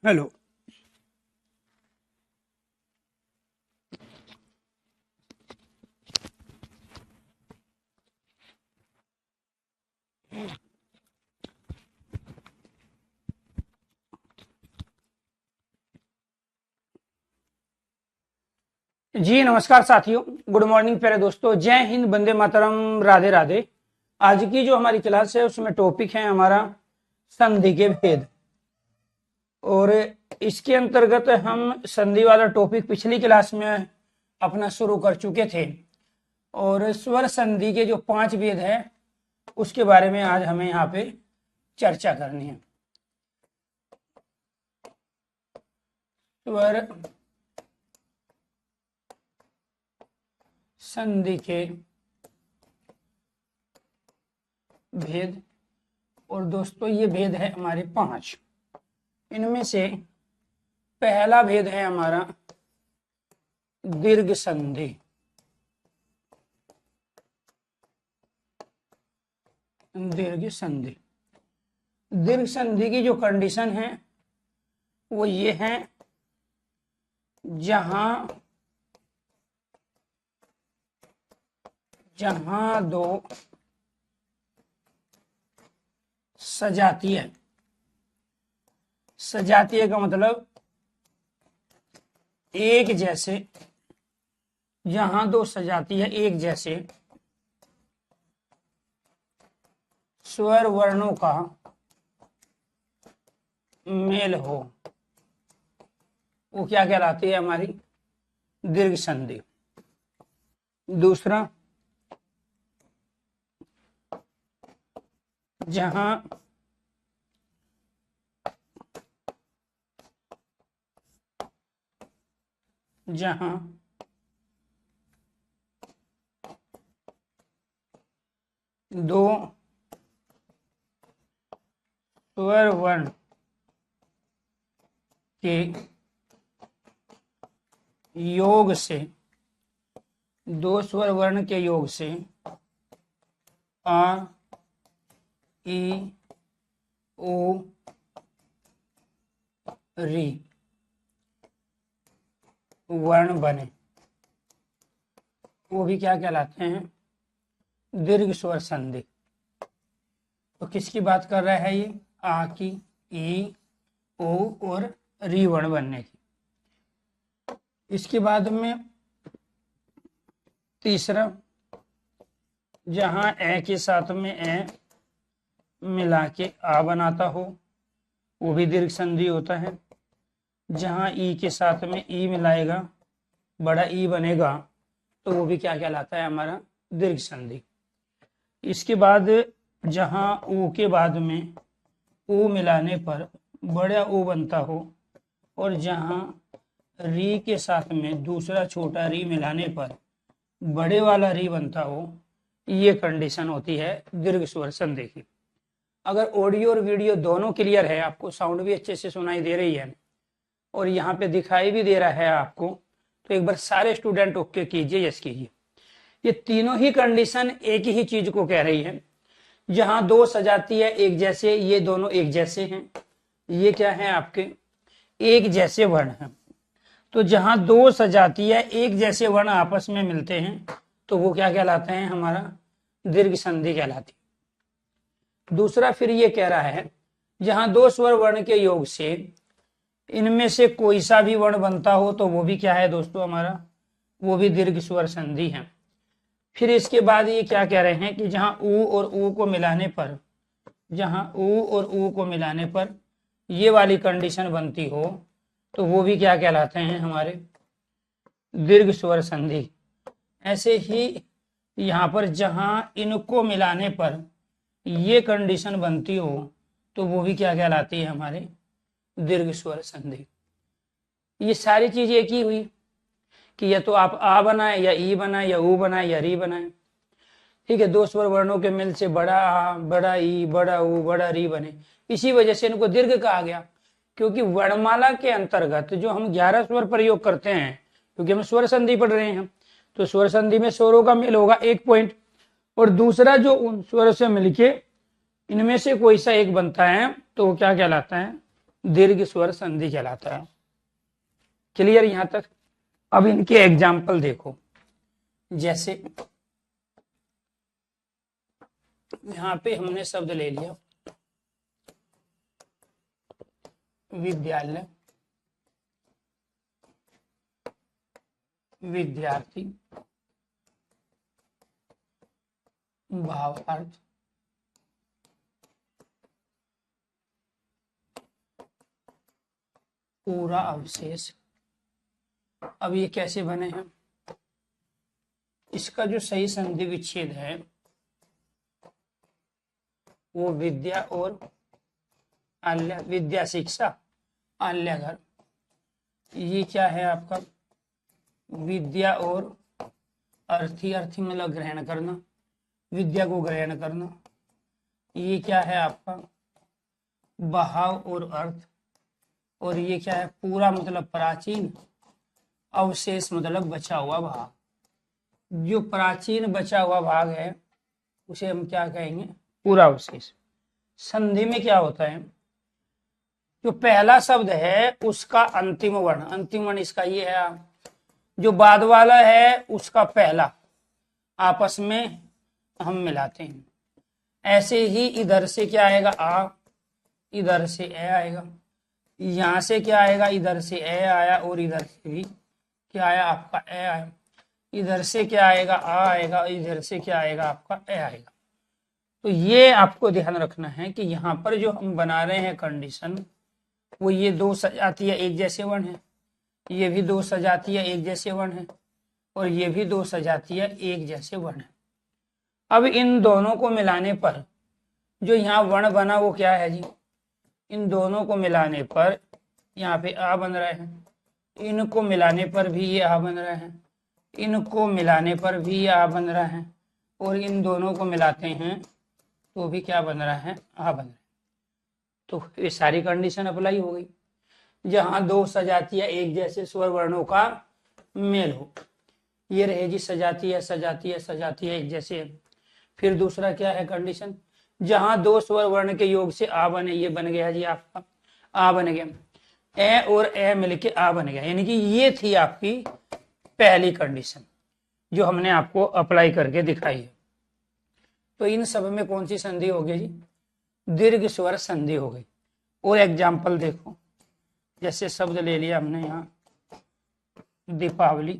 Hello. जी नमस्कार साथियों, good morning प्यारे दोस्तों, जय हिंद, वंदे मातरम, राधे राधे। आज की जो हमारी क्लास है उसमें टॉपिक है हमारा संधि के भेद। और इसके अंतर्गत हम संधि वाला टॉपिक पिछली क्लास में अपना शुरू कर चुके थे। और स्वर संधि के जो 5 भेद है उसके बारे में आज हमें यहाँ पे चर्चा करनी है। स्वर संधि के भेद। और दोस्तों ये भेद है हमारे 5। इनमें से पहला भेद है हमारा दीर्घ संधि। दीर्घ संधि, दीर्घ संधि की जो कंडीशन है वो ये है, जहां दो सजातीय, सजातीय का मतलब एक जैसे, जहां दो सजातीय एक जैसे स्वर वर्णों का मेल हो, वो क्या कहलाती है? हमारी दीर्घ संधि। दूसरा, जहां दो स्वर वर्ण के योग से, दो स्वर वर्ण के योग से आ, ई, ओ, री वर्ण बने, वो भी क्या कहलाते हैं? दीर्घ स्वर संधि। तो किसकी बात कर रहा है ये? आ की, ई, ओ और री वर्ण बनने की। इसके बाद में तीसरा, जहां ए के साथ में ए मिला के आ बनाता हो, वो भी दीर्घ संधि होता है। जहां ई के साथ में ई मिलाएगा, बड़ा ई बनेगा, तो वो भी क्या कहलाता है? हमारा दीर्घ संधि। इसके बाद जहां ऊ के बाद में ऊ मिलाने पर बड़ा ऊ बनता हो, और जहां री के साथ में दूसरा छोटा री मिलाने पर बड़े वाला री बनता हो, ये कंडीशन होती है दीर्घ स्वर संधि की। अगर ऑडियो और वीडियो दोनों क्लियर है, आपको साउंड भी अच्छे से सुनाई दे रही है और यहाँ पे दिखाई भी दे रहा है आपको, तो एक बार सारे स्टूडेंट ओके कीजिए, यस कीजिए। ये तीनों ही कंडीशन एक ही चीज को कह रही है। जहां दो सजातीय एक जैसे, ये दोनों एक जैसे हैं, ये क्या है? आपके एक जैसे वर्ण हैं। तो जहां दो सजातीय एक जैसे वर्ण आपस में मिलते हैं, तो वो क्या कहलाते हैं? हमारा दीर्घ संधि कहलाती है। दूसरा फिर ये कह रहा है, जहां दो स्वर वर्ण के योग से इनमें से कोई सा भी वर्ण बनता हो, तो वो भी क्या है दोस्तों? हमारा वो भी दीर्घ स्वर संधि है। फिर इसके बाद ये क्या कह रहे हैं कि जहां ऊ और ऊ को मिलाने पर, जहां ऊ और ऊ को मिलाने पर ये वाली कंडीशन बनती हो, तो वो भी क्या कहलाते हैं? हमारे दीर्घ स्वर संधि। ऐसे ही यहाँ पर जहां इनको मिलाने पर ये कंडीशन बनती हो, तो वो भी क्या कहलाती है? हमारे दीर्घ स्वर संधि। ये सारी चीज एक ही हुई कि या तो आप आ बनाए, या ई बनाए, या ऊ बनाए, या री बनाए। ठीक है, दो स्वर वर्णों के मिल से बड़ा आ, बड़ा ई, बड़ा ऊ, बड़ा री बने, इसी वजह से इनको दीर्घ कहा गया। क्योंकि वर्णमाला के अंतर्गत जो हम 11 स्वर प्रयोग करते हैं, क्योंकि हम स्वर संधि पढ़ रहे हैं, तो स्वर संधि में स्वरों का मेल होगा 1 पॉइंट, और दूसरा जो उन स्वरों से मिलके इनमें से कोई सा एक बनता है, तो वो क्या कहलाता है? दीर्घ स्वर संधि कहलाता है। क्लियर यहां तक? अब इनके एग्जाम्पल देखो, जैसे यहां पे हमने शब्द ले लिया विद्यालय, विद्यार्थी, भावार्थ, पूरा अवशेष। अब ये कैसे बने हैं? इसका जो सही संधि विच्छेद है वो विद्या और आल्य, विद्या शिक्षा आल्य घर। ये क्या है आपका? विद्या और अर्थी, अर्थी मतलब ग्रहण करना, विद्या को ग्रहण करना। ये क्या है आपका? बहाव और अर्थ। और ये क्या है? पूरा मतलब प्राचीन, अवशेष मतलब बचा हुआ भाग। जो प्राचीन बचा हुआ भाग है उसे हम क्या कहेंगे? पूरा अवशेष। संधि में क्या होता है? जो पहला शब्द है उसका अंतिम वर्ण, अंतिम वर्ण इसका ये है, जो बाद वाला है उसका पहला, आपस में हम मिलाते हैं। ऐसे ही इधर से क्या आएगा? आ, इधर से ए आएगा। यहां से क्या आएगा? इधर से ए आया और इधर से भी क्या आया? आपका ए आया। इधर से क्या आएगा? आ आएगा, इधर से क्या आएगा? आपका ए आएगा। तो ये आपको ध्यान रखना है कि यहाँ पर जो हम बना रहे हैं कंडीशन, वो ये दो सजातीय एक जैसे वर्ण है, ये भी दो सजातीय एक जैसे वर्ण है, और ये भी दो सजातीय एक जैसे वर्ण है। अब इन दोनों को मिलाने पर जो यहाँ वर्ण बना वो क्या है जी? इन दोनों को मिलाने पर यहाँ पे आ बन रहा है, इनको मिलाने पर भी ये आ बन रहा है, इनको मिलाने पर भी ये आ बन रहा है, और इन दोनों को मिलाते हैं तो भी क्या बन रहा है? आ बन रहा है। तो ये सारी कंडीशन अप्लाई हो गई। जहां दो सजातीय एक जैसे स्वर वर्णों का मेल हो, ये रहे जी सजातीय सजातीय सजातीय एक जैसे। फिर दूसरा क्या है कंडीशन? जहां दो स्वर वर्ण के योग से आ बने, ये बन गया जी आपका आ बन गया, ए और ए मिलके आ बन गया। यानी कि ये थी आपकी पहली कंडीशन जो हमने आपको अप्लाई करके दिखाई है। तो इन सब में कौन सी संधि हो गई जी? दीर्घ स्वर संधि हो गई। और एग्जाम्पल देखो, जैसे शब्द ले लिया हमने यहाँ दीपावली,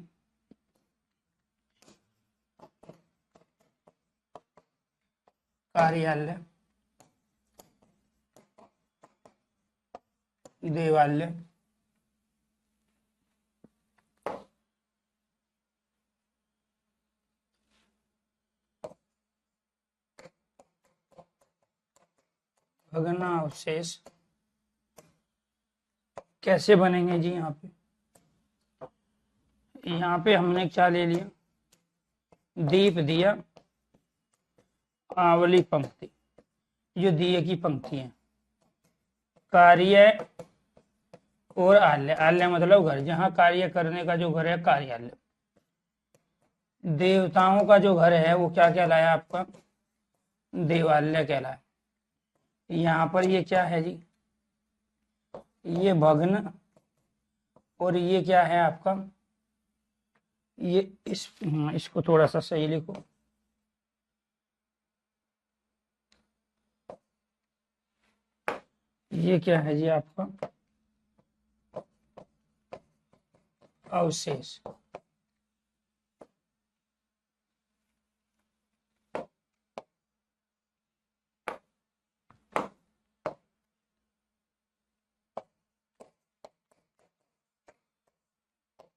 कार्यालय, देवालय, भग्नावशेष। कैसे बनेंगे जी? यहाँ पे हमने क्या ले लिया? दीप दिया, आवली पंक्ति, जो दिए की पंक्ति है, कार्य और आल्य, आल्य मतलब घर, जहाँ कार्य करने का जो घर है कार्यालय। देवताओं का जो घर है वो क्या कहलाया आपका? देवालय कहलाया। यहाँ पर ये क्या है जी? ये भग्न, और ये क्या है आपका? ये इसको थोड़ा सा सही लिखो, ये क्या है जी आपका? अवशेष।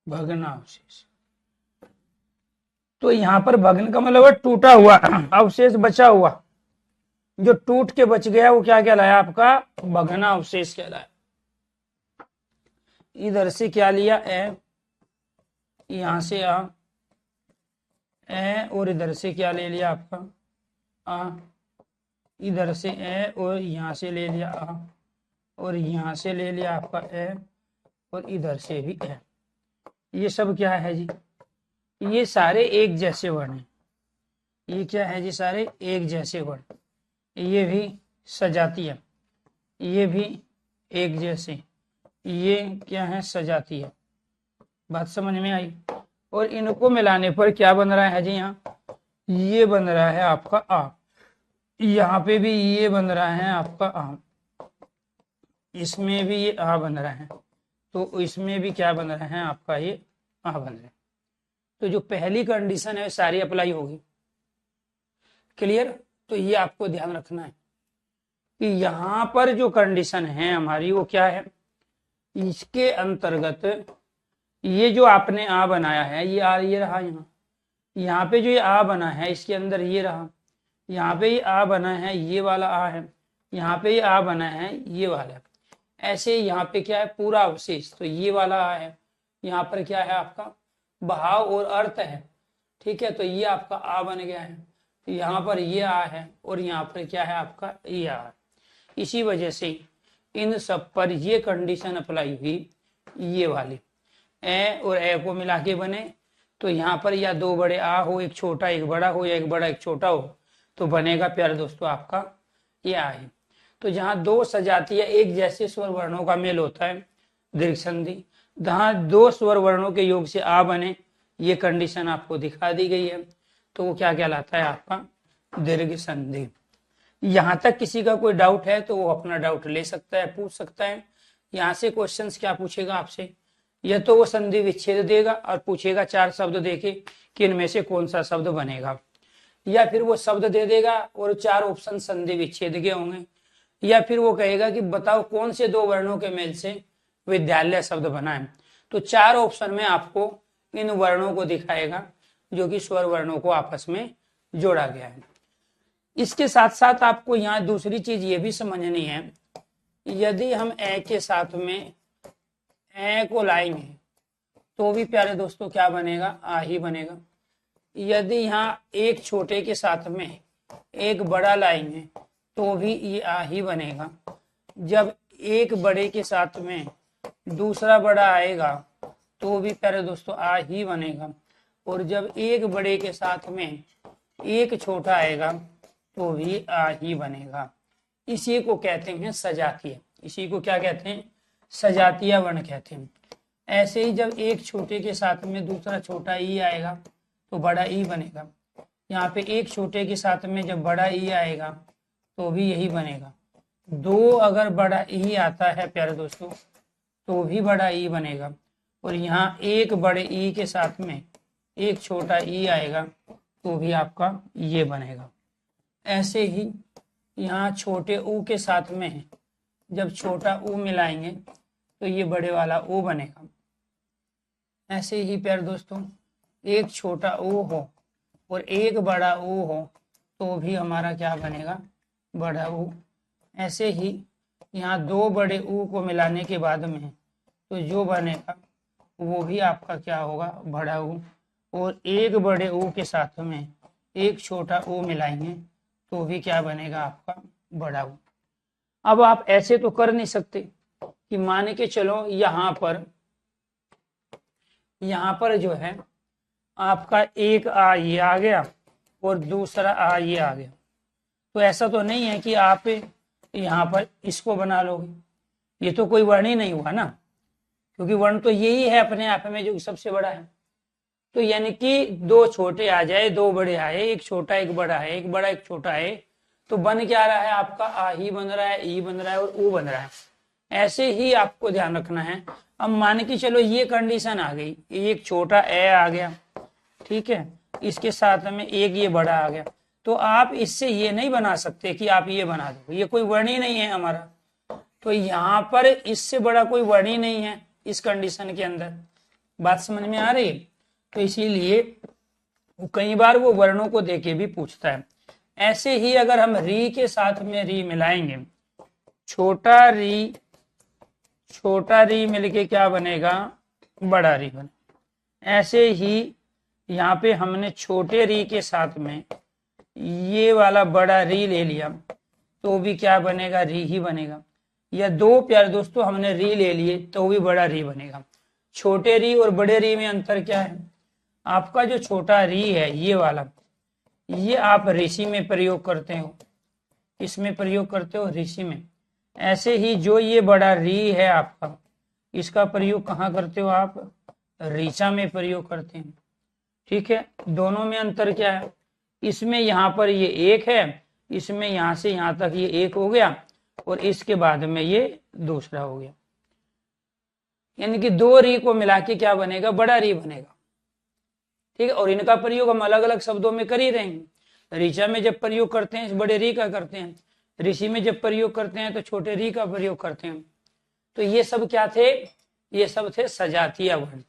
भग्नावशेष। तो यहाँ पर भग्न का मतलब टूटा हुआ, अवशेष बचा हुआ, जो टूट के बच गया वो क्या कहलाया आपका? भग्नावशेष कहलाया। इधर से क्या लिया? ए, यहां से आ, ए, और इधर से क्या ले लिया आपका? आ, इधर से ए और यहां से ले लिया आ, और यहां से ले लिया आपका ए, और इधर से भी ए। ये सब क्या है जी? ये सारे एक जैसे वर्ण हैं। ये क्या है जी? सारे एक जैसे वर्ण। ये भी सजातीय, ये भी एक जैसे, ये क्या है, सजातीय। बात समझ में आई। और इनको मिलाने पर क्या बन रहा है जी, यहाँ ये बन रहा है आपका आ, यहाँ पे भी ये बन रहा है आपका आ, इसमें भी ये आ बन रहा है, तो इसमें भी क्या बन रहा है आपका ये आ बन रहा है। तो जो पहली कंडीशन है सारी अप्लाई होगी। क्लियर। तो ये आपको ध्यान रखना है कि यहाँ पर जो कंडीशन है हमारी वो क्या है, इसके अंतर्गत ये जो आपने आ बनाया है ये रहा, यहाँ पे जो ये आ बना है इसके अंदर ये रहा, यहाँ पे ये आ बना है ये वाला आ है, यहाँ पे ये आ बना है ये वाला। ऐसे यहाँ पे क्या है पूरा अवशेष, तो ये वाला आ है, यहाँ पर क्या है आपका भाव और अर्थ है। ठीक है, तो ये आपका आ बन गया है, यहाँ पर ये आ है और यहाँ पर क्या है आपका ये आ है। इसी वजह से इन सब पर ये कंडीशन अप्लाई हुई, ये वाली ए और ए को मिला के बने। तो यहाँ पर या दो बड़े आ हो, एक छोटा एक बड़ा हो, या एक बड़ा एक छोटा हो, तो बनेगा प्यारे दोस्तों आपका ये आ है। तो जहाँ दो सजातीय एक जैसे स्वर वर्णों का मेल होता है दीर्घ संधि, जहाँ दो स्वर वर्णों के योग से आ बने, ये कंडीशन आपको दिखा दी गई है, तो वो क्या कहलाता है आपका दीर्घ संधि। यहाँ तक किसी का कोई डाउट है तो वो अपना डाउट ले सकता है, पूछ सकता है। यहाँ से क्वेश्चंस क्या पूछेगा आपसे, या तो वो संधि विच्छेद देगा और पूछेगा 4 शब्द देके कि इनमें से कौन सा शब्द बनेगा, या फिर वो शब्द दे देगा और 4 ऑप्शन संधि विच्छेद के होंगे, या फिर वो कहेगा कि बताओ कौन से 2 वर्णों के मेल से विद्यालय शब्द बना है। तो 4 ऑप्शन में आपको इन वर्णों को दिखाएगा जो कि स्वर वर्णों को आपस में जोड़ा गया है। इसके साथ साथ आपको यहाँ दूसरी चीज ये भी समझनी है, यदि हम ए के साथ में ए को लाएंगे तो भी प्यारे दोस्तों क्या बनेगा, आ ही बनेगा। यदि यहाँ एक छोटे के साथ में एक बड़ा लाएंगे तो भी ये आ ही बनेगा। जब एक बड़े के साथ में दूसरा बड़ा आएगा तो भी प्यारे दोस्तों आ ही बनेगा। और जब एक बड़े के साथ में एक छोटा आएगा तो भी आ ही बनेगा। इसी को कहते हैं सजातीय। इसी को क्या कहते हैं, सजातीय वर्ण कहते हैं। ऐसे ही जब एक छोटे के साथ में दूसरा छोटा ई आएगा तो बड़ा ई बनेगा। यहाँ पे एक छोटे के साथ में जब बड़ा ई आएगा तो भी यही बनेगा। 2 अगर बड़ा ई आता है प्यारे दोस्तों तो भी बड़ा ई बनेगा। और यहाँ एक बड़े ई के साथ में एक छोटा ई आएगा तो भी आपका ये बनेगा। ऐसे ही यहाँ छोटे ऊ के साथ में जब छोटा ऊ मिलाएंगे तो ये बड़े वाला ऊ बनेगा। ऐसे ही प्यारे दोस्तों एक छोटा ऊ हो और एक बड़ा ऊ हो तो भी हमारा क्या बनेगा, बड़ा ऊ। ऐसे ही यहाँ 2 बड़े ऊ को मिलाने के बाद में तो जो बनेगा वो भी आपका क्या होगा, बड़ा ऊ। और एक बड़े ऊ के साथ में एक छोटा ऊ मिलाएंगे तो भी क्या बनेगा आपका, बड़ा ऊ। अब आप ऐसे तो कर नहीं सकते कि मान के चलो यहाँ पर जो है आपका एक आ ये आ गया और दूसरा आ ये आ गया। तो ऐसा तो नहीं है कि आप यहाँ पर इसको बना लोगे, ये तो कोई वर्ण ही नहीं हुआ ना, क्योंकि वर्ण तो यही है अपने आप में जो सबसे बड़ा है। तो यानी कि 2 छोटे आ जाए 2 बड़े आए, एक छोटा एक बड़ा है, एक बड़ा एक छोटा है, तो बन क्या रहा है आपका, आ ही बन रहा है, ई बन रहा है और ऊ बन रहा है। ऐसे ही आपको ध्यान रखना है। अब मान के चलो ये कंडीशन आ गई, एक छोटा ए आ गया, ठीक है, इसके साथ में एक ये बड़ा आ गया, तो आप इससे ये नहीं बना सकते कि आप ये बना दो, ये कोई वर्ण ही नहीं है हमारा। तो यहाँ पर इससे बड़ा कोई वर्ण ही नहीं है इस कंडीशन के अंदर। बात समझ में आ रही है। तो इसीलिए कई बार वो वर्णों को देके भी पूछता है। ऐसे ही अगर हम री के साथ में री मिलाएंगे, छोटा री मिलके क्या बनेगा, बड़ा री बने। ऐसे ही यहाँ पे हमने छोटे री के साथ में ये वाला बड़ा री ले लिया तो भी क्या बनेगा, री ही बनेगा। या 2 प्यारे दोस्तों हमने री ले लिए तो भी बड़ा री बनेगा। छोटे री और बड़े री में अंतर क्या है, आपका जो छोटा री है ये वाला, ये आप ऋषि में प्रयोग करते हो, इसमें प्रयोग करते हो ऋषि में। ऐसे ही जो ये बड़ा री है आपका, इसका प्रयोग कहाँ करते हो आप? ऋचा में प्रयोग करते हैं। ठीक है, दोनों में अंतर क्या है? इसमें यहाँ पर ये एक है, इसमें यहाँ से यहाँ तक ये एक हो गया और इसके बाद में ये दूसरा हो गया, यानी कि दो री को मिला के क्या बनेगा? बड़ा री बनेगा। ठीक है, और इनका प्रयोग हम अलग अलग शब्दों में कर ही रहे हैं। ऋचा में जब प्रयोग करते हैं बड़े री का करते हैं, ऋषि में जब प्रयोग करते हैं तो छोटे री का प्रयोग करते हैं। तो ये सब क्या थे? ये सब थे सजातीय वर्ण।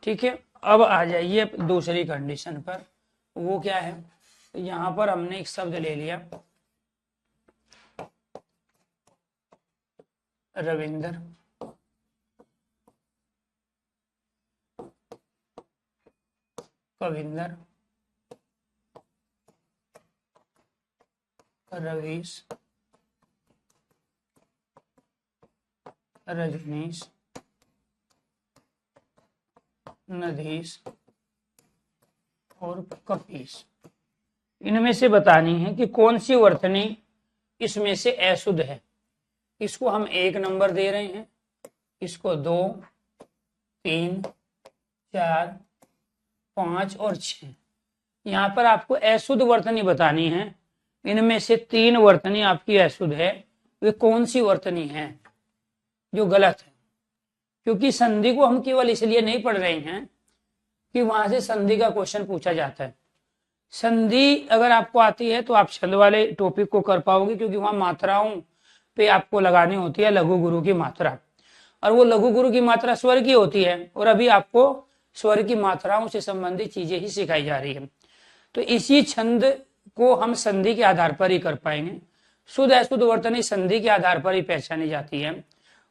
ठीक है, अब आ जाइए दूसरी कंडीशन पर। वो क्या है? यहां पर हमने एक शब्द ले लिया रविंद्र, कविंदर, रवीश, रजनीश, नधीश और कपीश। इनमें से बतानी है कि कौन सी वर्तनी इसमें से अशुद्ध है। इसको हम 1 नंबर दे रहे हैं, इसको 2, 3, 4, 5 और 6। यहाँ पर आपको अशुद्ध वर्तनी बतानी है। इनमें से 3 वर्तनी आपकी अशुद्ध है। वे कौन सी वर्तनी है जो गलत है? क्योंकि संधि को हम केवल इसलिए नहीं पढ़ रहे हैं कि वहां से संधि का क्वेश्चन पूछा जाता है। संधि अगर आपको आती है तो आप छंद वाले टॉपिक को कर पाओगे, क्योंकि वहां मात्राओं पे आपको लगानी होती है लघु गुरु की मात्रा, और वो लघु गुरु की मात्रा स्वर की होती है, और अभी आपको स्वर की मात्राओं से संबंधित चीजें ही सिखाई जा रही है। तो इसी छंद को हम संधि के आधार पर ही कर पाएंगे। शुद्ध अशुद्ध वर्तनी संधि के आधार पर ही पहचानी जाती है,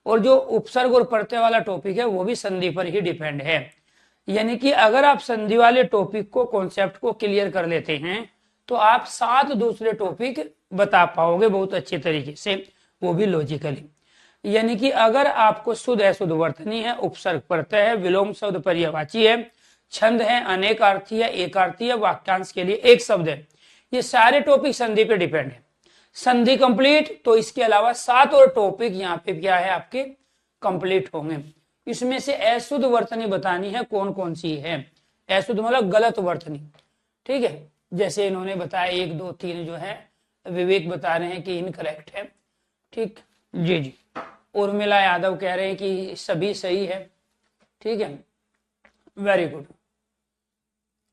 और जो उपसर्ग और प्रत्यय वाला टॉपिक है वो भी संधि पर ही डिपेंड है। यानी कि अगर आप संधि वाले टॉपिक को, कॉन्सेप्ट को क्लियर कर लेते हैं तो आप 7 दूसरे टॉपिक बता पाओगे बहुत अच्छे तरीके से, वो भी लॉजिकली। यानी कि अगर आपको शुद्ध अशुद्ध वर्तनी है, उपसर्ग प्रत्यय है, विलोम शब्द पर्यायवाची है, छंद है, अनेकार्थी है, एकार्थी है, वाक्यांश के लिए एक शब्द है, ये सारे टॉपिक संधि पे डिपेंड है। संधि कंप्लीट तो इसके अलावा 7 और टॉपिक यहाँ पे क्या है आपके कंप्लीट होंगे। इसमें से अशुद्ध वर्तनी बतानी है कौन कौन सी है। अशुद्ध मतलब गलत वर्तनी। ठीक है, जैसे इन्होंने बताया 1, 2, 3 जो है विवेक बता रहे हैं कि इनकरेक्ट है। ठीक, जी जी। उर्मिला यादव कह रहे हैं कि सभी सही है। ठीक है, वेरी गुड।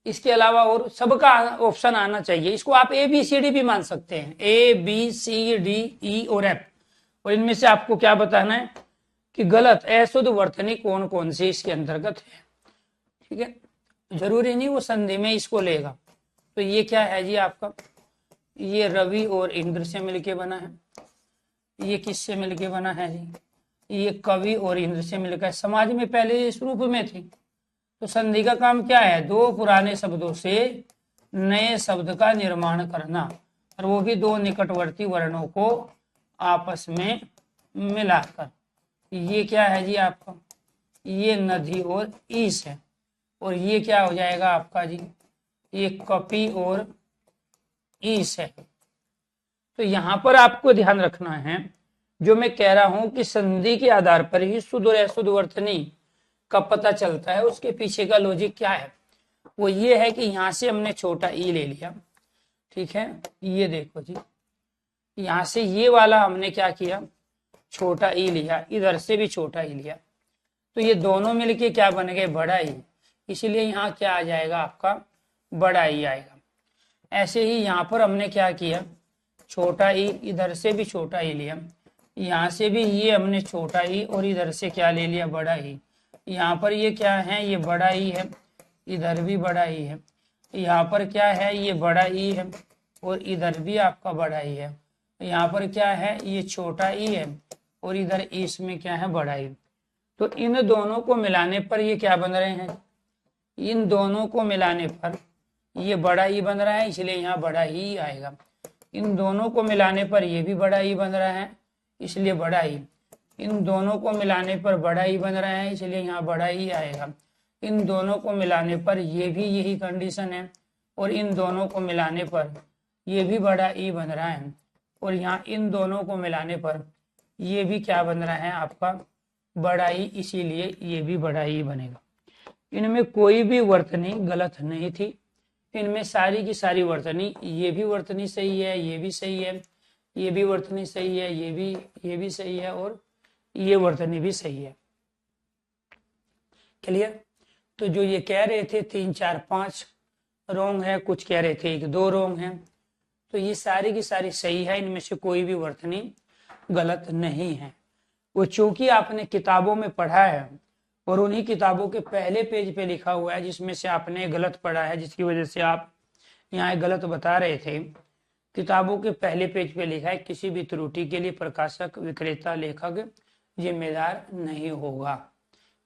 इसके अलावा और सबका ऑप्शन आना चाहिए। इसको आप ABCD भी मान सकते हैं, ABCDE और F। और इनमें से आपको क्या बताना है कि गलत अशुद्ध वर्तनी कौन कौन सी इसके अंतर्गत है। ठीक है, जरूरी नहीं वो संधि में इसको लेगा। तो ये क्या है जी आपका? ये रवि और इंद्र से मिलके बना है। ये किससे मिलके बना है जी? ये कवि और इंद्र से मिलकर। समाज में पहले इस रूप में थी। तो संधि का काम क्या है? 2 पुराने शब्दों से नए शब्द का निर्माण करना, और वो भी 2 निकटवर्ती वर्णों को आपस में मिलाकर। ये क्या है जी आपका? ये नदी और ईश है। और ये क्या हो जाएगा आपका जी? ये कपि और ईश है। तो यहां पर आपको ध्यान रखना है, जो मैं कह रहा हूं कि संधि के आधार पर ही शुद्ध और अशुद्ध वर्तनी का पता चलता है। उसके पीछे का लॉजिक क्या है? वो ये है कि यहां से हमने छोटा ई ले लिया। ठीक है, ये देखो जी, यहां से ये वाला हमने क्या किया? छोटा ई लिया, इधर से भी छोटा ई लिया, तो ये दोनों मिलके क्या बन गए? बड़ा ई। इसलिए यहाँ क्या आ जाएगा आपका? बड़ा ई आएगा। ऐसे ही यहाँ पर हमने क्या किया? छोटा ई, इधर से भी छोटा ई लिया, यहाँ से भी ये हमने छोटा ई, और इधर से क्या ले लिया? बड़ा ई। यहाँ पर ये क्या है? ये बड़ा ई है, इधर भी बड़ा ई है। यहाँ पर क्या है? ये बड़ा ई है, और इधर भी आपका बड़ा ई है। यहाँ पर क्या है? ये छोटा ई है, और इधर इसमें क्या है? बड़ा ई। तो इन दोनों को मिलाने पर ये क्या बन रहे हैं? इन दोनों को मिलाने पर ये बड़ा ई बन रहा है, इसलिए यहाँ बड़ा ई आएगा। इन दोनों को मिलाने पर ये भी बड़ा ई बन रहा है, इसलिए बड़ा ई। इन दोनों को मिलाने पर बड़ा ई बन रहा है, इसलिए यहाँ बड़ा ई आएगा। इन दोनों को मिलाने पर ये भी यही कंडीशन है, और इन दोनों को मिलाने पर ये भी बड़ा ई बन रहा है, और यहाँ इन दोनों को मिलाने पर ये भी क्या बन रहा है आपका बड़ा ई, इसीलिए ये भी बड़ा ई बनेगा। इनमें कोई भी वर्तनी गलत नहीं थी, इनमें सारी की सारी वर्तनी, ये भी वर्तनी सही है, ये भी सही है, ये भी वर्तनी सही है, ये भी सही है, और ये वर्तनी भी सही है। क्लियर। तो जो ये कह रहे थे 3 4 5 रोंग है, कुछ कह रहे थे 1 2 रोंग है, तो ये सारी की सारी सही है, इनमें से कोई भी वर्तनी गलत नहीं है। वो चूंकि आपने किताबों में पढ़ा है और उन्हीं किताबों के पहले पेज पे लिखा हुआ है जिसमें से आपने गलत पढ़ा है, जिसकी वजह से आप यहाँ गलत बता रहे थे। किताबों के पहले पेज पे लिखा है किसी भी त्रुटि के लिए प्रकाशक, विक्रेता, लेखक जिम्मेदार नहीं होगा।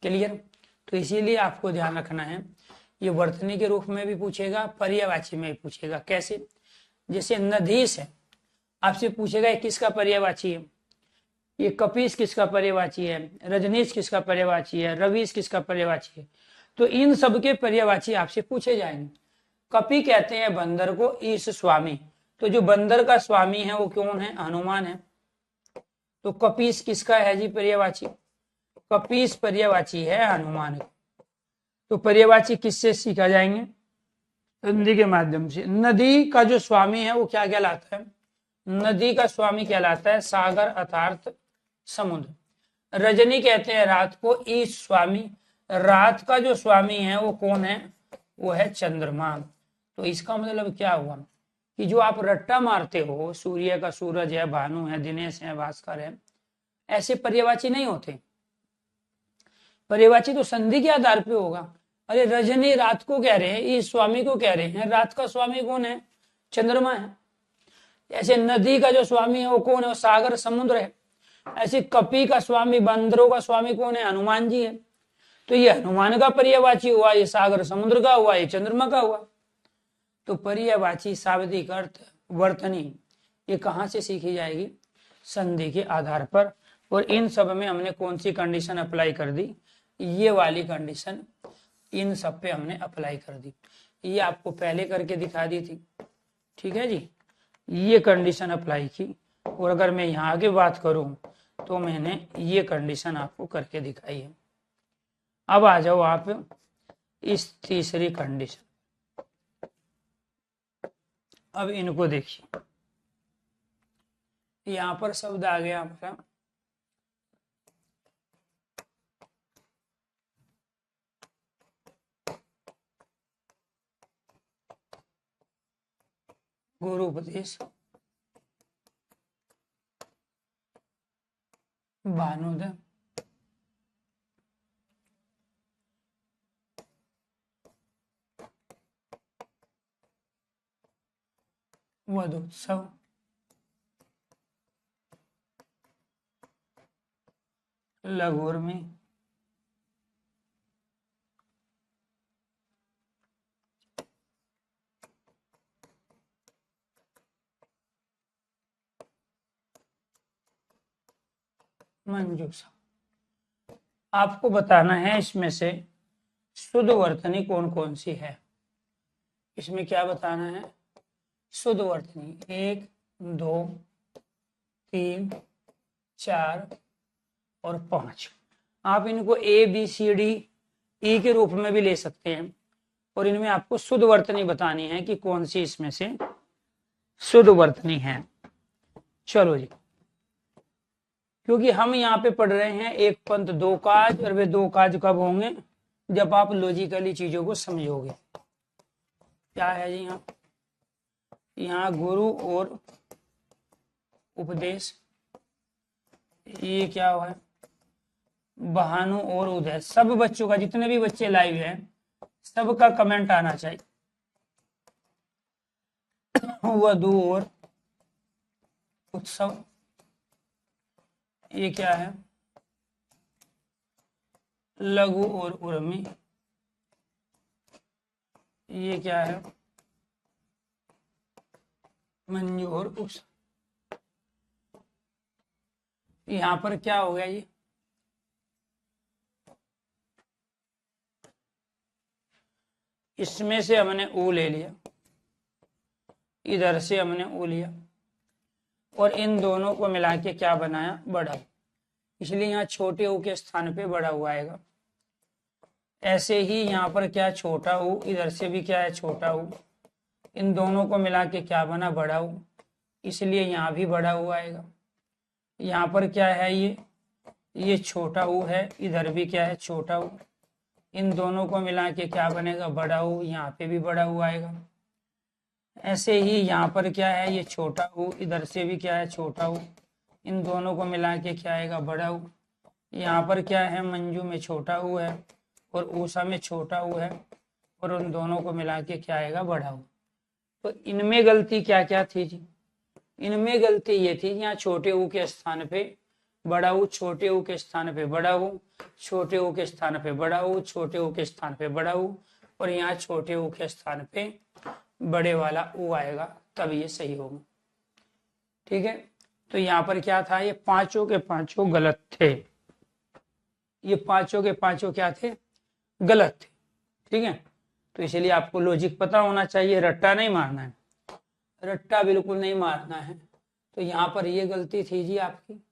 क्लियर। तो इसीलिए आपको ध्यान रखना है, ये वर्तनी के रूप में भी पूछेगा, पर्यायवाची में भी पूछेगा। कैसे? जैसे नधीश है, आपसे पूछेगा किसका पर्यायवाची है, ये कपीस किसका पर्यायवाची है, रजनीश किसका पर्यायवाची है, रवीश किसका पर्यायवाची है। तो इन सबके पर्यायवाची आपसे पूछे जाएंगे। कपि कहते हैं बंदर को, ईश स्वामी, तो जो बंदर का स्वामी है वो कौन है? हनुमान है। तो कपीस किसका है जी पर्यायवाची? कपीस पर्यायवाची है हनुमान। तो पर्यायवाची किससे सीखा जाएंगे? संधि के माध्यम से। नदी का जो स्वामी है वो क्या कहलाता है? नदी का स्वामी कहलाता है सागर अर्थात समुद्र। रजनी कहते हैं रात को, ईश स्वामी, रात का जो स्वामी है वो कौन है? वो है चंद्रमा। तो इसका मतलब क्या हुआ कि जो आप रट्टा मारते हो, सूर्य का सूरज है, भानु है, दिनेश है, भास्कर है, ऐसे पर्यायवाची नहीं होते। पर्यायवाची तो संधि के आधार पे होगा। अरे रजनी रात को कह रहे हैं, इस स्वामी को कह रहे हैं, रात का स्वामी कौन है? चंद्रमा है। ऐसे नदी का जो स्वामी है वो कौन है? वो सागर समुद्र है। ऐसे कपि का स्वामी, बंदरों का स्वामी कौन है? हनुमान जी है। तो ये हनुमान का पर्यायवाची हुआ, ये सागर समुद्र का हुआ, ये चंद्रमा का हुआ। तो पर्यायवाची, शाब्दिक अर्थ, वर्तनी, ये कहाँ से सीखी जाएगी? संधि के आधार पर। और इन सब में हमने कौन सी कंडीशन अप्लाई कर दी? ये वाली कंडीशन इन सब पे हमने अप्लाई कर दी। ये आपको पहले करके दिखा दी थी, ठीक है जी। ये कंडीशन अप्लाई की, और अगर मैं यहाँ आगे बात करूं तो मैंने ये कंडीशन आपको करके दिखाई है। अब आ जाओ आप इस तीसरी कंडीशन। अब इनको देखिए, यहां पर शब्द आ गया आपका गुरु उपदेश, भानुद, वधोत्सव, लघुर्मी, मंजूषा। आपको बताना है इसमें से शुद्ध वर्तनी कौन कौन सी है। इसमें क्या बताना है? शुद्ध वर्तनी 1 2 3 4 और 5। आप इनको A B C D E के रूप में भी ले सकते हैं, और इनमें आपको शुद्ध वर्तनी बतानी है कि कौन सी इसमें से शुद्ध वर्तनी है। चलो जी, क्योंकि हम यहाँ पे पढ़ रहे हैं एक पंथ दो काज, और वे दो काज कब होंगे? जब आप लॉजिकली चीजों को समझोगे। क्या है जी? यहाँ गुरु और उपदेश, ये क्या हुआ है? भानु और उदय। सब बच्चों का, जितने भी बच्चे लाइव हैं, सबका कमेंट आना चाहिए। वधु और उत्सव, ये क्या है? लघु और उर्मी, ये क्या है? मंजू और उत्सव। यहां पर क्या हो गया ये? इसमें से हमने ऊ ले लिया, इधर से हमने ऊ लिया, और इन दोनों को मिला के क्या बनाया, बड़ा ऊ। इसलिए यहाँ छोटे ऊ के स्थान पे बड़ा ऊ आएगा। ऐसे ही यहाँ पर क्या छोटा ऊ, इधर से भी क्या है छोटा ऊ, इन दोनों को मिला के क्या बना, बड़ा ऊ, इसलिए यहाँ भी बड़ा ऊ आएगा। यहाँ पर क्या है, ये छोटा ऊ है, इधर भी क्या है छोटा ऊ, इन दोनों को मिला के क्या बनेगा, बड़ा ऊ, यहाँ पे भी बड़ा ऊ आएगा। ऐसे ही यहाँ पर क्या है, ये छोटा ऊ, इधर से भी क्या है छोटा ऊ, इन दोनों को मिला के क्या आएगा, बड़ा ऊ। यहाँ पर क्या है, मंजू में छोटा ऊ है और ऊषा में छोटा ऊ है, और उन दोनों को मिला के क्या आएगा, बड़ा ऊ। तो इनमें गलती क्या क्या थी जी, इनमें गलती ये थी, यहाँ छोटे ऊ के स्थान पे बड़ा ऊ, छोटे ऊ के स्थान पे बड़ा ऊ, छोटे ऊ के स्थान पे बड़ा ऊ, छोटे ऊ के स्थान पे बड़ा ऊ, और यहाँ छोटे ऊ के स्थान पे बड़े वाला ऊ आएगा, तब ये सही होगा। ठीक है, तो यहाँ पर क्या था, ये पांचों के पांचों गलत थे, ये पांचों के पांचों क्या थे, गलत थे। ठीक है, तो इसलिए आपको लॉजिक पता होना चाहिए, रट्टा नहीं मारना है, रट्टा बिल्कुल नहीं मारना है। तो यहाँ पर ये गलती थी जी आपकी,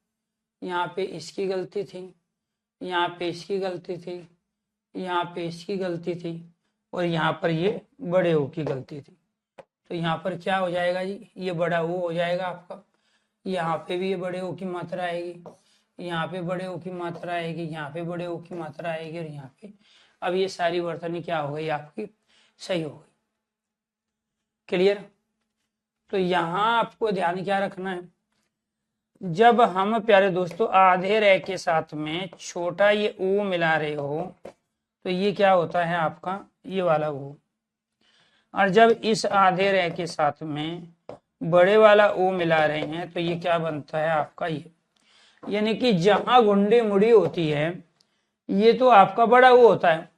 यहाँ पे इसकी गलती थी, यहाँ पे इसकी गलती थी, यहाँ पे इसकी गलती थी, और यहाँ पर ये बड़े ऊ की गलती थी। तो यहाँ पर क्या हो जाएगा जी, ये बड़ा ऊ हो जाएगा आपका, यहाँ पे भी ये बड़े ऊ की मात्रा आएगी, यहाँ पे बड़े ऊ की मात्रा आएगी, यहाँ पे बड़े ऊ की मात्रा आएगी, और यहाँ पे अब ये सारी वर्तनी क्या हो गई आपकी, सही हो गई। क्लियर। तो यहाँ आपको ध्यान क्या रखना है, जब हम प्यारे दोस्तों आधे रह के साथ में छोटा ये ऊ मिला रहे हो, तो ये क्या होता है आपका, ये वाला ऊ, और जब इस आधे रह के साथ में बड़े वाला ऊ मिला रहे हैं, तो ये क्या बनता है आपका, ये यानी कि जहां गुंडी मुड़ी होती है ये तो आपका बड़ा ऊ होता है,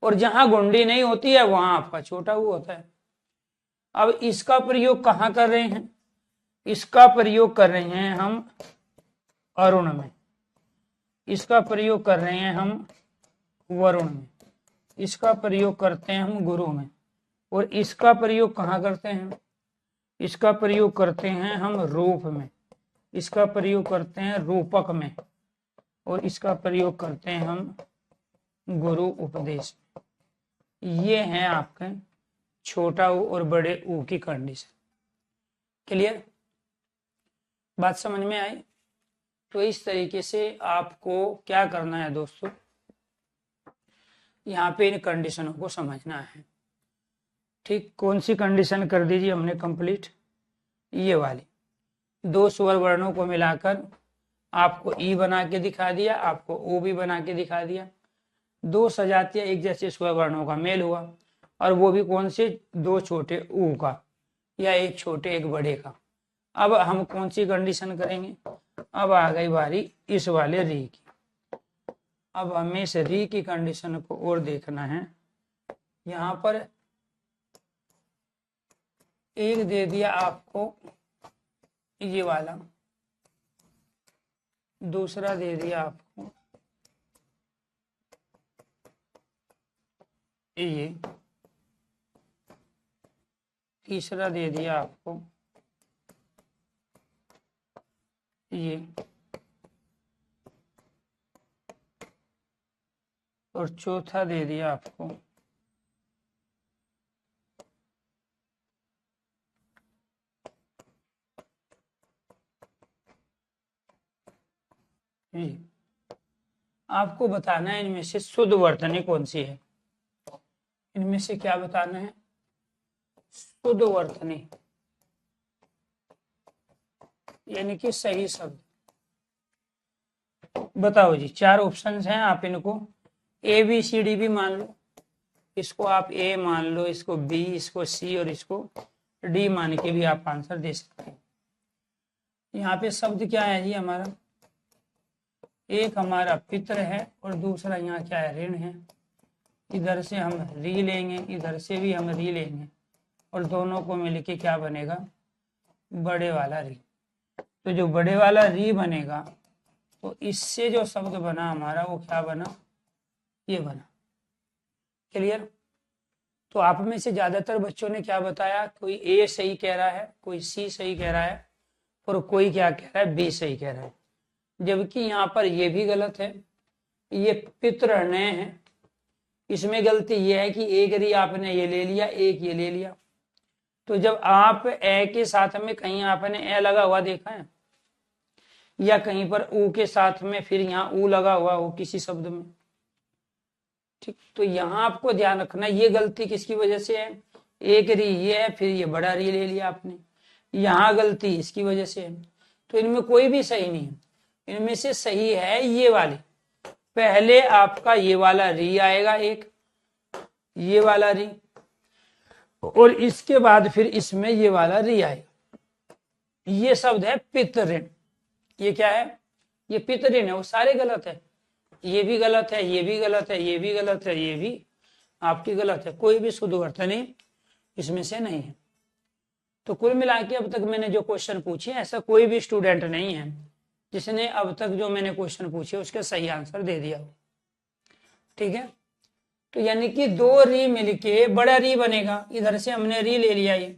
और जहां गुंडी नहीं होती है वहां आपका छोटा ऊ होता है। अब इसका प्रयोग कहाँ कर रहे हैं, इसका प्रयोग कर रहे हैं हम अरुण में, इसका प्रयोग कर रहे हैं हम वरुण में, इसका प्रयोग करते हैं हम गुरु में, और इसका प्रयोग कहाँ करते हैं, इसका प्रयोग करते हैं हम रूप में, इसका प्रयोग करते हैं रूपक में, और इसका प्रयोग करते हैं हम गुरु उपदेश में। ये हैं आपके छोटा ऊ और बड़े ऊ की कंडीशन। क्लियर, बात समझ में आई। तो इस तरीके से आपको क्या करना है दोस्तों, यहाँ पे इन कंडीशनों को समझना है। ठीक, कौन सी कंडीशन कर दीजिए हमने कंप्लीट, ये वाली, दो स्वर वर्णों को मिलाकर आपको ई बना के दिखा दिया, आपको ओ भी बना के दिखा दिया, दो सजातियां एक जैसे स्वर वर्णों का मेल हुआ, और वो भी कौन से, दो छोटे ऊ का, या एक छोटे एक बड़े का। अब हम कौन सी कंडीशन करेंगे, अब आ गई बारी इस वाले री की। अब हमें इस री की कंडीशन को और देखना है। यहाँ पर एक दे दिया आपको ये वाला, दूसरा दे दिया आपको ये, तीसरा दे दिया आपको ये, और चौथा दे दिया आपको ये। आपको बताना है इनमें से शुद्ध वर्तनी कौन सी है, इनमें से क्या बताना है, शुद्ध वर्तनी, यानी कि सही शब्द। बताओ जी, चार ऑप्शंस हैं, आप इनको ए बी सी डी भी मान लो, इसको आप ए मान लो, इसको बी, इसको सी, और इसको डी मान के भी आप आंसर दे सकते हैं। यहाँ पे शब्द क्या है जी हमारा, एक हमारा पितृ है और दूसरा यहाँ क्या है, ऋण है। इधर से हम री लेंगे, इधर से भी हम री लेंगे, और दोनों को मिलके क्या बनेगा, बड़े वाला री। तो जो बड़े वाला री बनेगा, तो इससे जो शब्द बना हमारा वो क्या बना, ये बना। क्लियर। तो आप में से ज्यादातर बच्चों ने क्या बताया, कोई ए सही कह रहा है, कोई सी सही कह रहा है, और कोई क्या कह रहा है, बी सही कह रहा है। जबकि यहाँ पर ये भी गलत है, ये पितृणय है। इसमें गलती ये है कि एक री आपने ये ले लिया, एक ये ले लिया। तो जब आप ए के साथ में कहीं आपने ए लगा हुआ देखा है, या कहीं पर ऊ के साथ में फिर यहाँ ऊ लगा हुआ हो किसी शब्द में, ठीक, तो यहाँ आपको ध्यान रखना ये गलती किसकी वजह से है, एक री ये है, फिर ये बड़ा री ले लिया आपने, यहाँ गलती इसकी वजह से है। तो इनमें कोई भी सही नहीं है, इनमें से सही है ये वाली। पहले आपका ये वाला री आएगा एक, ये वाला री, और इसके बाद फिर इसमें ये वाला री आएगा। ये शब्द है पितृण। ये क्या है, ये पितृण है, वो सारे गलत है। ये भी गलत है, ये भी गलत है, ये भी गलत है, ये भी आपकी गलत है। कोई भी शुद्ध वर्तनी इसमें से नहीं है। तो कुल मिला के अब तक मैंने जो क्वेश्चन पूछे, ऐसा कोई भी स्टूडेंट नहीं है जिसने अब तक जो मैंने क्वेश्चन पूछे उसके सही आंसर दे दिया हो। ठीक है, तो यानी कि दो री मिलके बड़ा री बनेगा। इधर से हमने री ले लिया, ये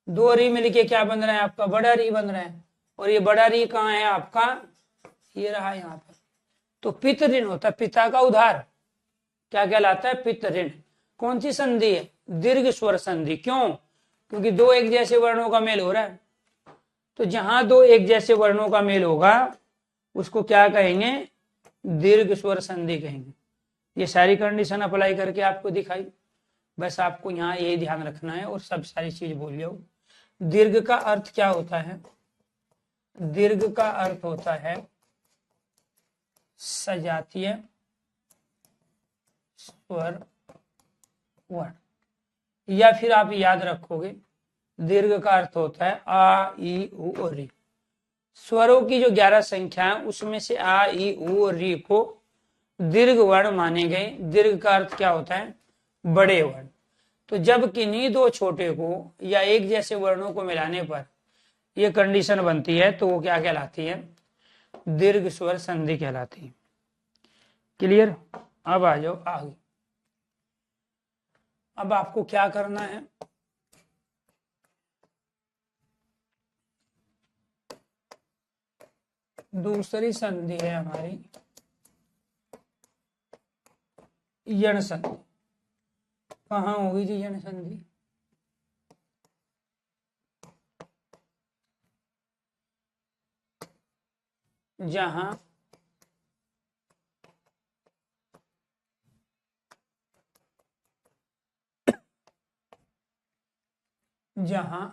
दो री मिलके क्या बन रहा है आपका, बड़ा री बन रहा है। और ये बड़ा री कहाँ है आपका, ये रहा यहाँ पर। तो पित ऋण होता है, पिता का उधार, क्या कहलाता है, पित ऋण। कौन सी संधि है, दीर्घ स्वर संधि। क्यों, क्योंकि दो एक जैसे वर्णों का मेल हो रहा है। तो जहां दो एक जैसे वर्णों का मेल होगा उसको क्या कहेंगे, दीर्घ स्वर संधि कहेंगे। ये सारी कंडीशन अप्लाई करके आपको दिखाई, बस आपको यहाँ यही ध्यान रखना है और सब सारी चीज भूल जाओ। दीर्घ का अर्थ क्या होता है, दीर्घ का अर्थ होता है सजातीय स्वर वर्ण, या फिर आप याद रखोगे दीर्घ का अर्थ होता है आ ई उ और री। स्वरों की जो 11 संख्या है उसमें से आ ई उ और री को दीर्घ वर्ण माने गए। दीर्घ का अर्थ क्या होता है, बड़े वर्ण। तो जब किन्हीं दो छोटे को या एक जैसे वर्णों को मिलाने पर यह कंडीशन बनती है तो वो क्या कहलाती है, दीर्घ स्वर संधि कहलाती है। क्लियर, अब आ जाओ आगे। अब आपको क्या करना है, दूसरी संधि है हमारी यण संधि। कहाँ होगी जी यण संधि, जहां जहां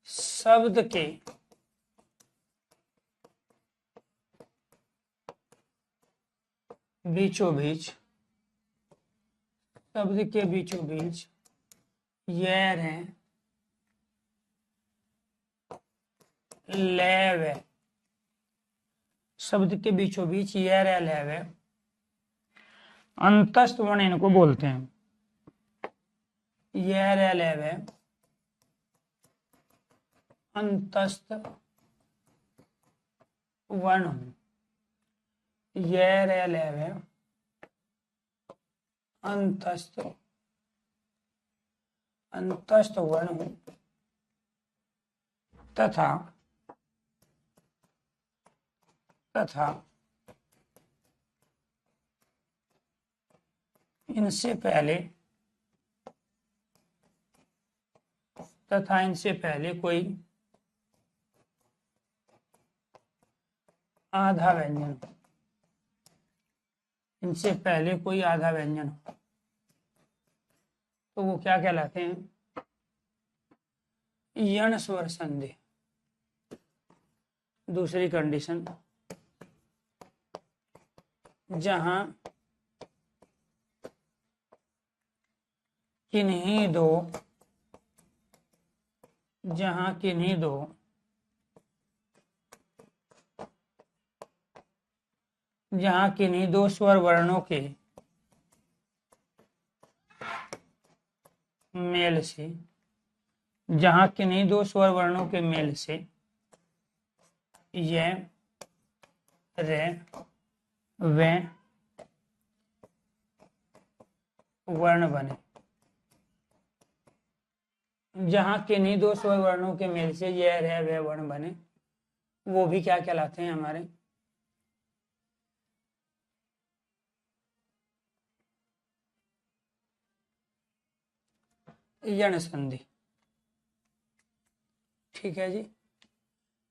शब्द के बीचों बीच, शब्द के बीचों बीच यर है, लैव है, शब्द के बीचों बीच यर है, लैव है, अंतस्थ वर्ण इनको बोलते हैं। यर है, लैव है, अंतस्थ वर्ण, यर है, लैव है, अंतस्थ वर्ण तथा इनसे पहले कोई आधा व्यंजन, इनसे पहले कोई आधा व्यंजन तो वो क्या कहलाते हैं, यण स्वर संधि। दूसरी कंडीशन, जहां किन्हीं दो स्वर वर्णों के मेल से, जहां किन्हीं दो स्वर वर्णों के मेल से ये रे वे वर्ण बने, जहाँ किन्हीं दो स्वर वर्णों के मेल से यह रह वह वर्ण बने, वो भी क्या कहलाते हैं हमारे? यण संधि। ठीक है जी।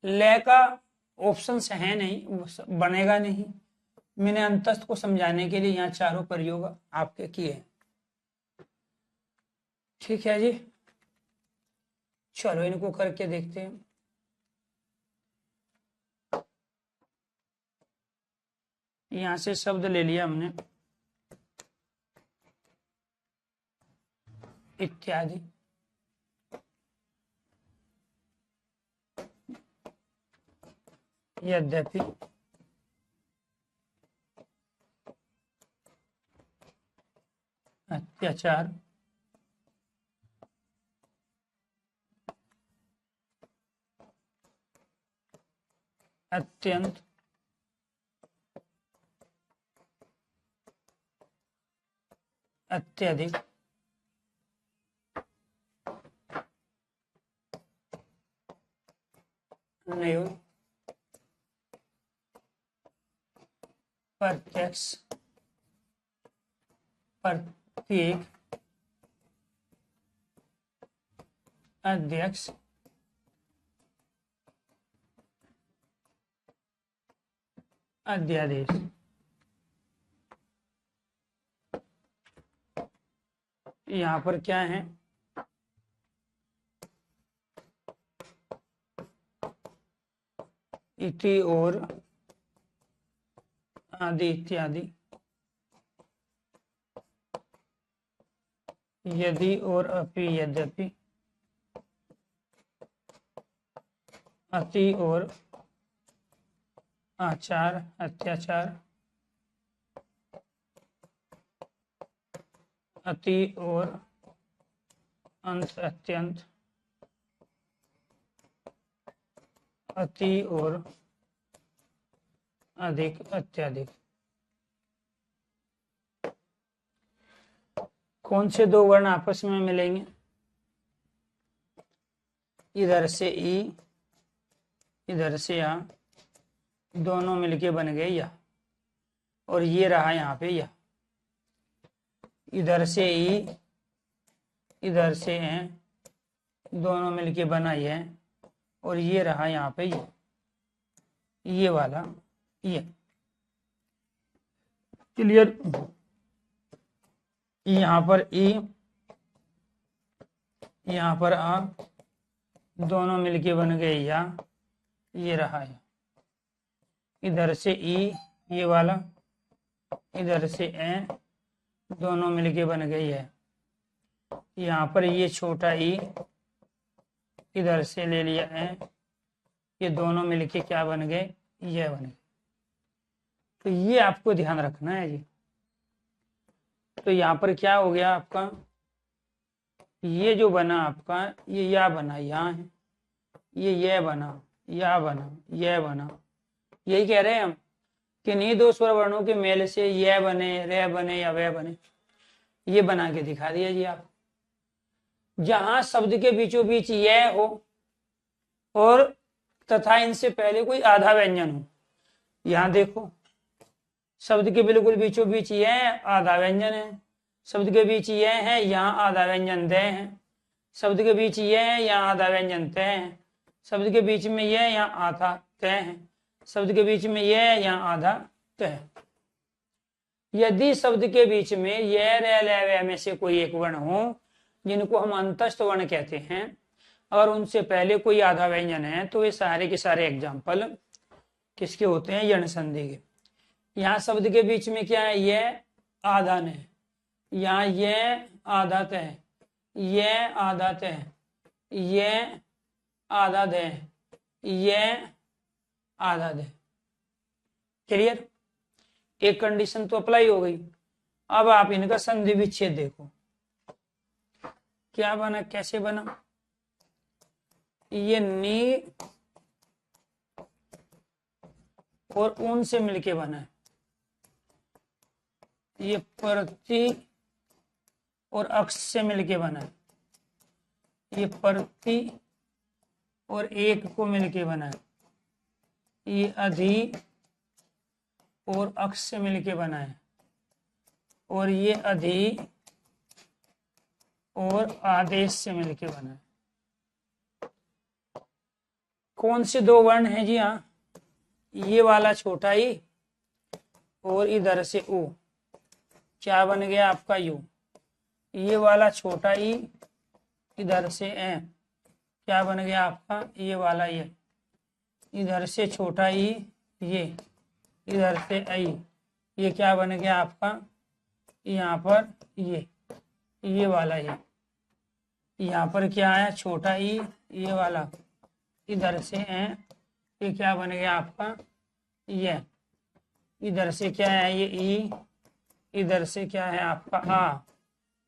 लय का ऑप्शन है नहीं, बनेगा नहीं। मैंने अंतस्थ को समझाने के लिए यहाँ चारों प्रयोग आपके किए। ठीक है जी, चलो इनको करके देखते हैं। यहां से शब्द ले लिया हमने, इत्यादि। यद्यपि, अत्याचार, अत्यंत, अत्यधिक, न्यून, प्रत्यक्ष, प्रत्येक, अध्यक्ष, अध्यादेश। यहाँ पर क्या है? इति और आदि इत्यादि, यदि और अपि यद्यपि, अति और आचार अत्याचार, अति और अंत अत्यंत, अति और अधिक अत्यधिक। कौन से दो वर्ण आपस में मिलेंगे? इधर से ई, इधर से या, दोनों मिलके बन गए या, और ये रहा यहाँ पे या। इधर से ई, इधर से है, दोनों मिलके बना ये, और ये रहा यहाँ पे ये वाला ये। क्लियर? यहाँ पर ई, यहाँ पर आ, दोनों मिलके बन गए या, ये रहा या। इधर से ई, ये वाला, इधर से ए, दोनों मिलके बन गई है। यहाँ पर ये छोटा ई, इधर से ले लिया ए, ये दोनों मिलके क्या बन गए? ये बन गए। तो ये आपको ध्यान रखना है जी। तो यहाँ पर क्या हो गया आपका? ये जो बना आपका, ये या बना, यहाँ है, ये बना, या बना, यह बना। यही कह रहे हैं हम कि नहीं दो स्वर वर्णों के मेल से यह बने, रे बने या वह बने। ये बना के दिखा दिया जी आप। जहां शब्द के बीचों बीच यह हो और तथा इनसे पहले कोई आधा व्यंजन हो। यहां देखो, शब्द के बिल्कुल बीचों बीच यह आधा व्यंजन है, शब्द के बीच यह है, यहाँ आधा व्यंजन दे है, शब्द के बीच यह है, यहाँ आधा व्यंजन तय है, शब्द के बीच में यह, यहाँ आधा तय है, शब्द के बीच में यह, यहाँ आधा तय। यदि शब्द के बीच में यह रे ले वे में से कोई एक वर्ण हो, जिनको हम अंतस्थ वर्ण कहते हैं, और उनसे पहले कोई आधा व्यंजन है, तो ये सारे के सारे एग्जाम्पल किसके होते हैं? यण संधि के। यहाँ शब्द के बीच में क्या है? यह आधा है, यहाँ यह आधा तय, यह आधा तय, यह आधा दे, यह आधा दे। क्लियर? एक कंडीशन तो अप्लाई हो गई। अब आप इनका संधि विच्छेद देखो क्या बना, कैसे बना। ये नी और ऊन से मिलके बना है, ये प्रति और अक्ष से मिलके बना है, ये प्रति और एक को मिलके बना है, ये अधि और अक्ष से मिलके बना है, और ये अधि और आदेश से मिलके बना है। कौन से दो वर्ण हैं जी? हाँ, ये वाला छोटा ई और इधर से उ, क्या बन गया आपका यू। ये वाला छोटा ई, इधर से ए, क्या बन गया आपका ये वाला ये। इधर से छोटा ई ये, इधर से आई, ये क्या बन गया आपका यहाँ पर ये वाला ये। यहाँ पर क्या है छोटा ई, ये वाला, इधर से ये क्या बन गया आपका ये। इधर से क्या है ये ई, इधर से क्या है आपका आ,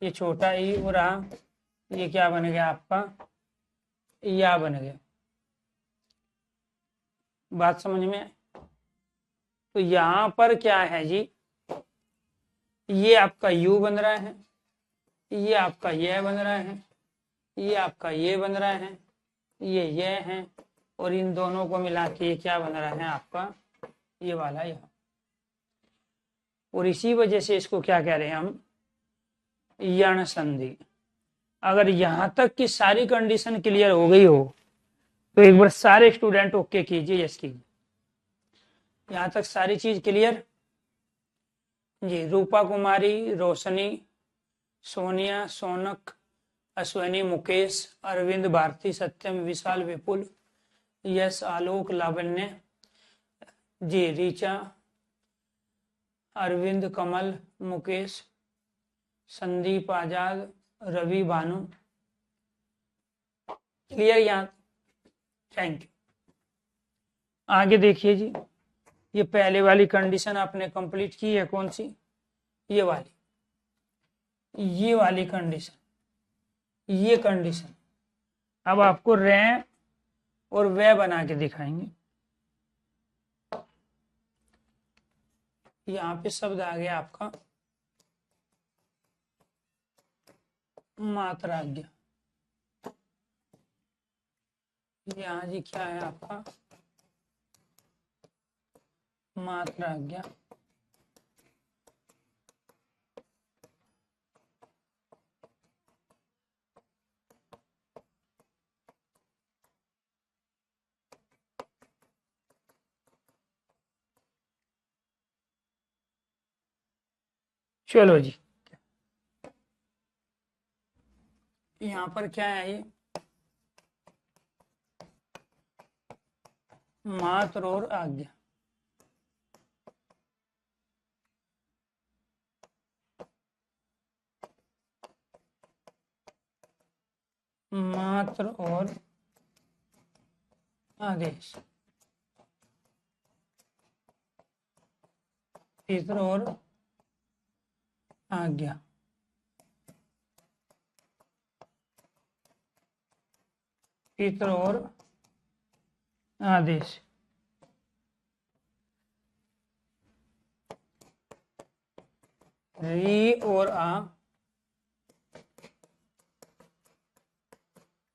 ये छोटा ई और आ, ये क्या बन गया आपका या बन गया। बात समझ में? तो यहाँ पर क्या है जी, ये आपका यू बन रहा है, ये आपका ये बन रहा है, ये आपका ये बन रहा है, ये है, और इन दोनों को मिला के क्या बन रहा है आपका ये वाला यह। और इसी वजह से इसको क्या कह रहे हैं हम, यण संधि। अगर यहां तक की सारी कंडीशन क्लियर हो गई हो तो एक बार सारे स्टूडेंट ओके कीजिए, यस कीजिए। यहां तक सारी चीज क्लियर जी। रूपा कुमारी, रोशनी, सोनिया, सोनक, अश्विनी, मुकेश, अरविंद, भारती, सत्यम, विशाल, विपुल, यश, आलोक, लावण्य जी, रीचा, अरविंद, कमल, मुकेश, संदीप, आजाद, रवि, भानु। क्लियर यहाँ? Thank you. आगे देखिए जी, ये पहले वाली कंडीशन आपने कंप्लीट की है, कौन सी? ये वाली कंडीशन, ये कंडीशन। अब आपको रे और वे बना के दिखाएंगे। यहाँ पे शब्द आ गया आपका मात्राज्ञा। यहाँ जी क्या है आपका मात्राज्ञा। चलो जी, यहाँ पर क्या है ये मात्र और आज्ञा। मात्र और आदेश, तीसरा और आज्ञा। तीसरा और आदेश। री और आ,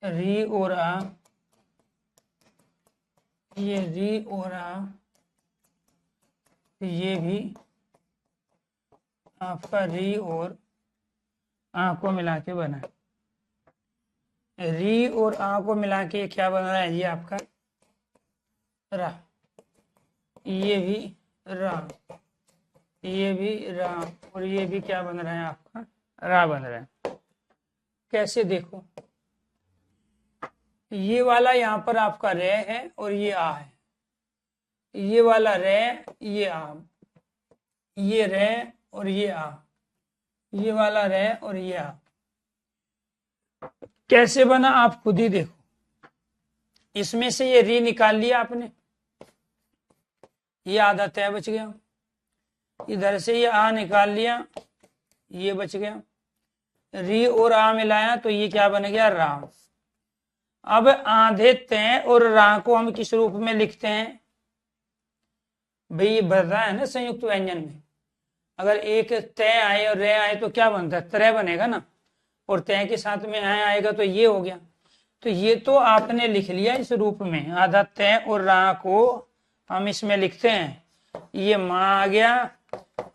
री और आ, ये री और आ, ये भी आपका री और आ को मिला के बना। री और आ को मिला के क्या बन रहा है ये आपका रा, ये भी रा, ये भी रा, और ये भी क्या बन रहा है आपका रा बन रहा है। कैसे देखो, ये वाला यहाँ पर आपका रे है और ये आ है, ये वाला रे, ये आ, ये रे और ये आ, ये वाला रे और ये आ। कैसे बना आप खुद ही देखो। इसमें से ये री निकाल लिया आपने, ये आधा तय बच गया। इधर से ये आ निकाल लिया, ये बच गया। री और आ मिलाया तो ये क्या बन गया राम। अब आधे तय और रा को हम किस रूप में लिखते हैं भाई, ये बढ़ रहा है ना संयुक्त व्यंजन में। अगर एक तय आए और रे आए तो क्या बनता है, त्रय बनेगा ना, और तय के साथ में आए आएगा तो ये हो गया। तो ये तो आपने लिख लिया इस रूप में, आधा तय और रा को हम इसमें लिखते हैं, ये माँ आ गया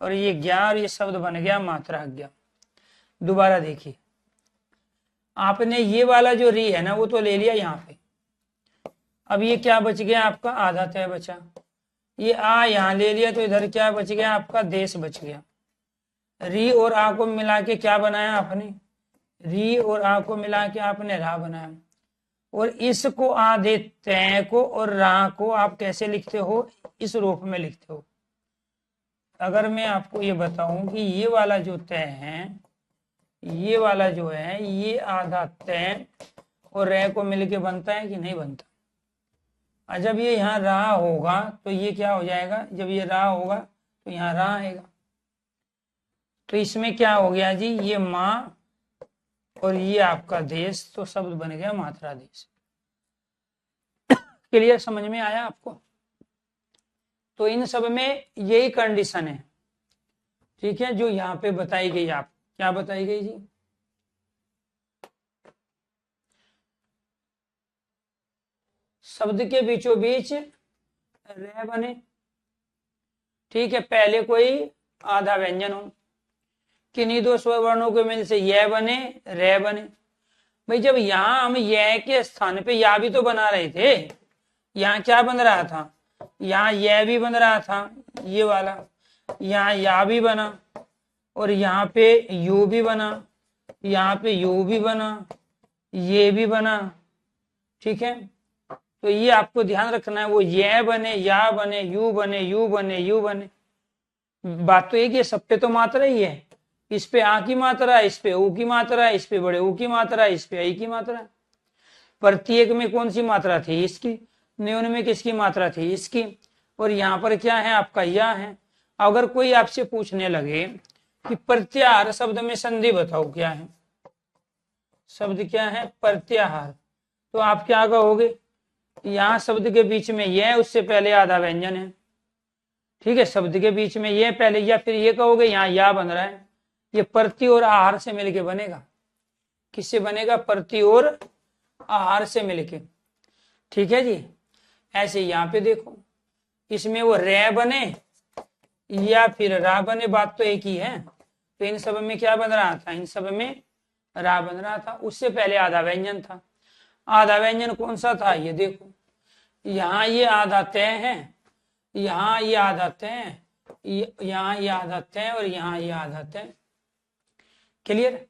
और ये ज्ञा और ये शब्द बन गया मात्रा ज्ञा। दोबारा देखिए, आपने ये वाला जो री है ना वो तो ले लिया यहाँ पे, अब ये क्या बच गया आपका, आधा तय बचा। ये आ यहाँ ले लिया तो इधर क्या बच गया आपका, देश बच गया। री और आ को मिला के क्या बनाया आपने, री और आ को मिला के आपने रा बनाया। और इसको आधे तय को और रा को आप कैसे लिखते हो, इस रूप में लिखते हो। अगर मैं आपको ये बताऊं कि ये वाला जो तय है, ये वाला जो है ये आधा तय और रे को मिलके बनता है कि नहीं बनता। और जब ये यहाँ रा होगा तो ये क्या हो जाएगा, जब ये रा होगा तो यहाँ रा आएगा। तो इसमें क्या हो गया जी, ये माँ और ये आपका देश, तो शब्द बन गया मात्रा देश। क्लियर, समझ में आया आपको। तो इन सब में यही कंडीशन है, ठीक है, जो यहाँ पे बताई गई। आप क्या बताई गई जी, शब्द के बीचों बीच रे बने, ठीक है, पहले कोई आधा व्यंजन हो, किन्हीं दो स्वर वर्णों के मिल से यह बने रे बने। भाई जब यहाँ हम यह के स्थान पे या भी तो बना रहे थे, यहाँ क्या बन रहा था, यहाँ यह भी बन रहा था ये वाला, यहाँ या भी बना और यहाँ पे यू भी बना, यहाँ पे यू भी बना, ये भी बना, ठीक है। तो ये आपको ध्यान रखना है, वो यह बने या बने यू बने यू बने यू बने। बात तो एक ही, सब पे तो मात्रा ही है, इस पे आ की मात्रा है, इस पे ऊ की मात्रा है, इस पे बड़े ऊ की मात्रा है, इस पे आई की मात्रा है। प्रत्येक में कौन सी मात्रा थी, इसकी। न्यून में किसकी मात्रा थी, इसकी। और यहाँ पर क्या है आपका, या है। अगर कोई आपसे पूछने लगे कि प्रत्याहार शब्द में संधि बताओ क्या है, शब्द क्या है प्रत्याहार, तो आप क्या कहोगे, यहाँ शब्द के बीच में यह, उससे पहले आधा व्यंजन है, ठीक है, शब्द के बीच में यह पहले, या फिर ये कहोगे यहाँ या बन रहा है, ये प्रति और आहार से मिलके बनेगा। किससे बनेगा, प्रति और आहार से मिलके, ठीक है जी। ऐसे यहाँ पे देखो, इसमें वो रे बने या फिर रा बने, बात तो एक ही है। तो इन सब में क्या बन रहा था, इन सब में रा बन रहा था, उससे पहले आधा व्यंजन था। आधा व्यंजन कौन सा था, ये देखो, यहाँ ये आधा तय है, यहाँ ये आधा तय, यहाँ ये आधा तय और यहाँ ये आधा तय। क्लियर,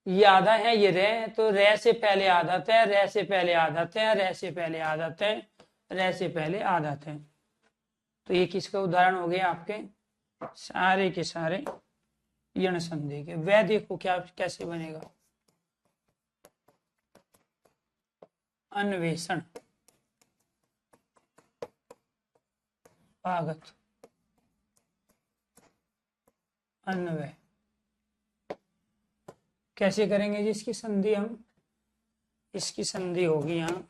ये आधा है, ये रे, तो रे से पहले आधा तय, रे से पहले आधा तय, रे से पहले आधा तय, रे से पहले आधा तय। तो ये किसका उदाहरण हो गया, आपके सारे के सारे यण संधि के। वह देखो क्या कैसे बनेगा, अन्वेषण, आगत, अन्वय। कैसे करेंगे जी इसकी संधि हम, इसकी संधि होगी यहाँ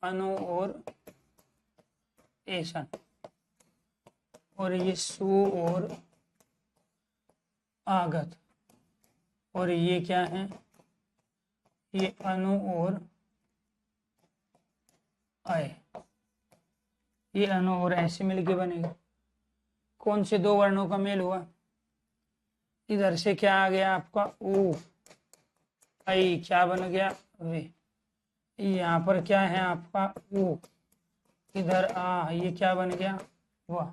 अनु और ऐसन, और ये सु और आगत, और ये क्या है, ये अनु और आय, ये अनु और ऐसे मिलके बनेगा। कौन से दो वर्णों का मेल हुआ, इधर से क्या आ गया आपका ऊ, आई क्या बन गया वे, यहाँ पर क्या है आपका ऊ, इधर आ, ये क्या बन गया वाह,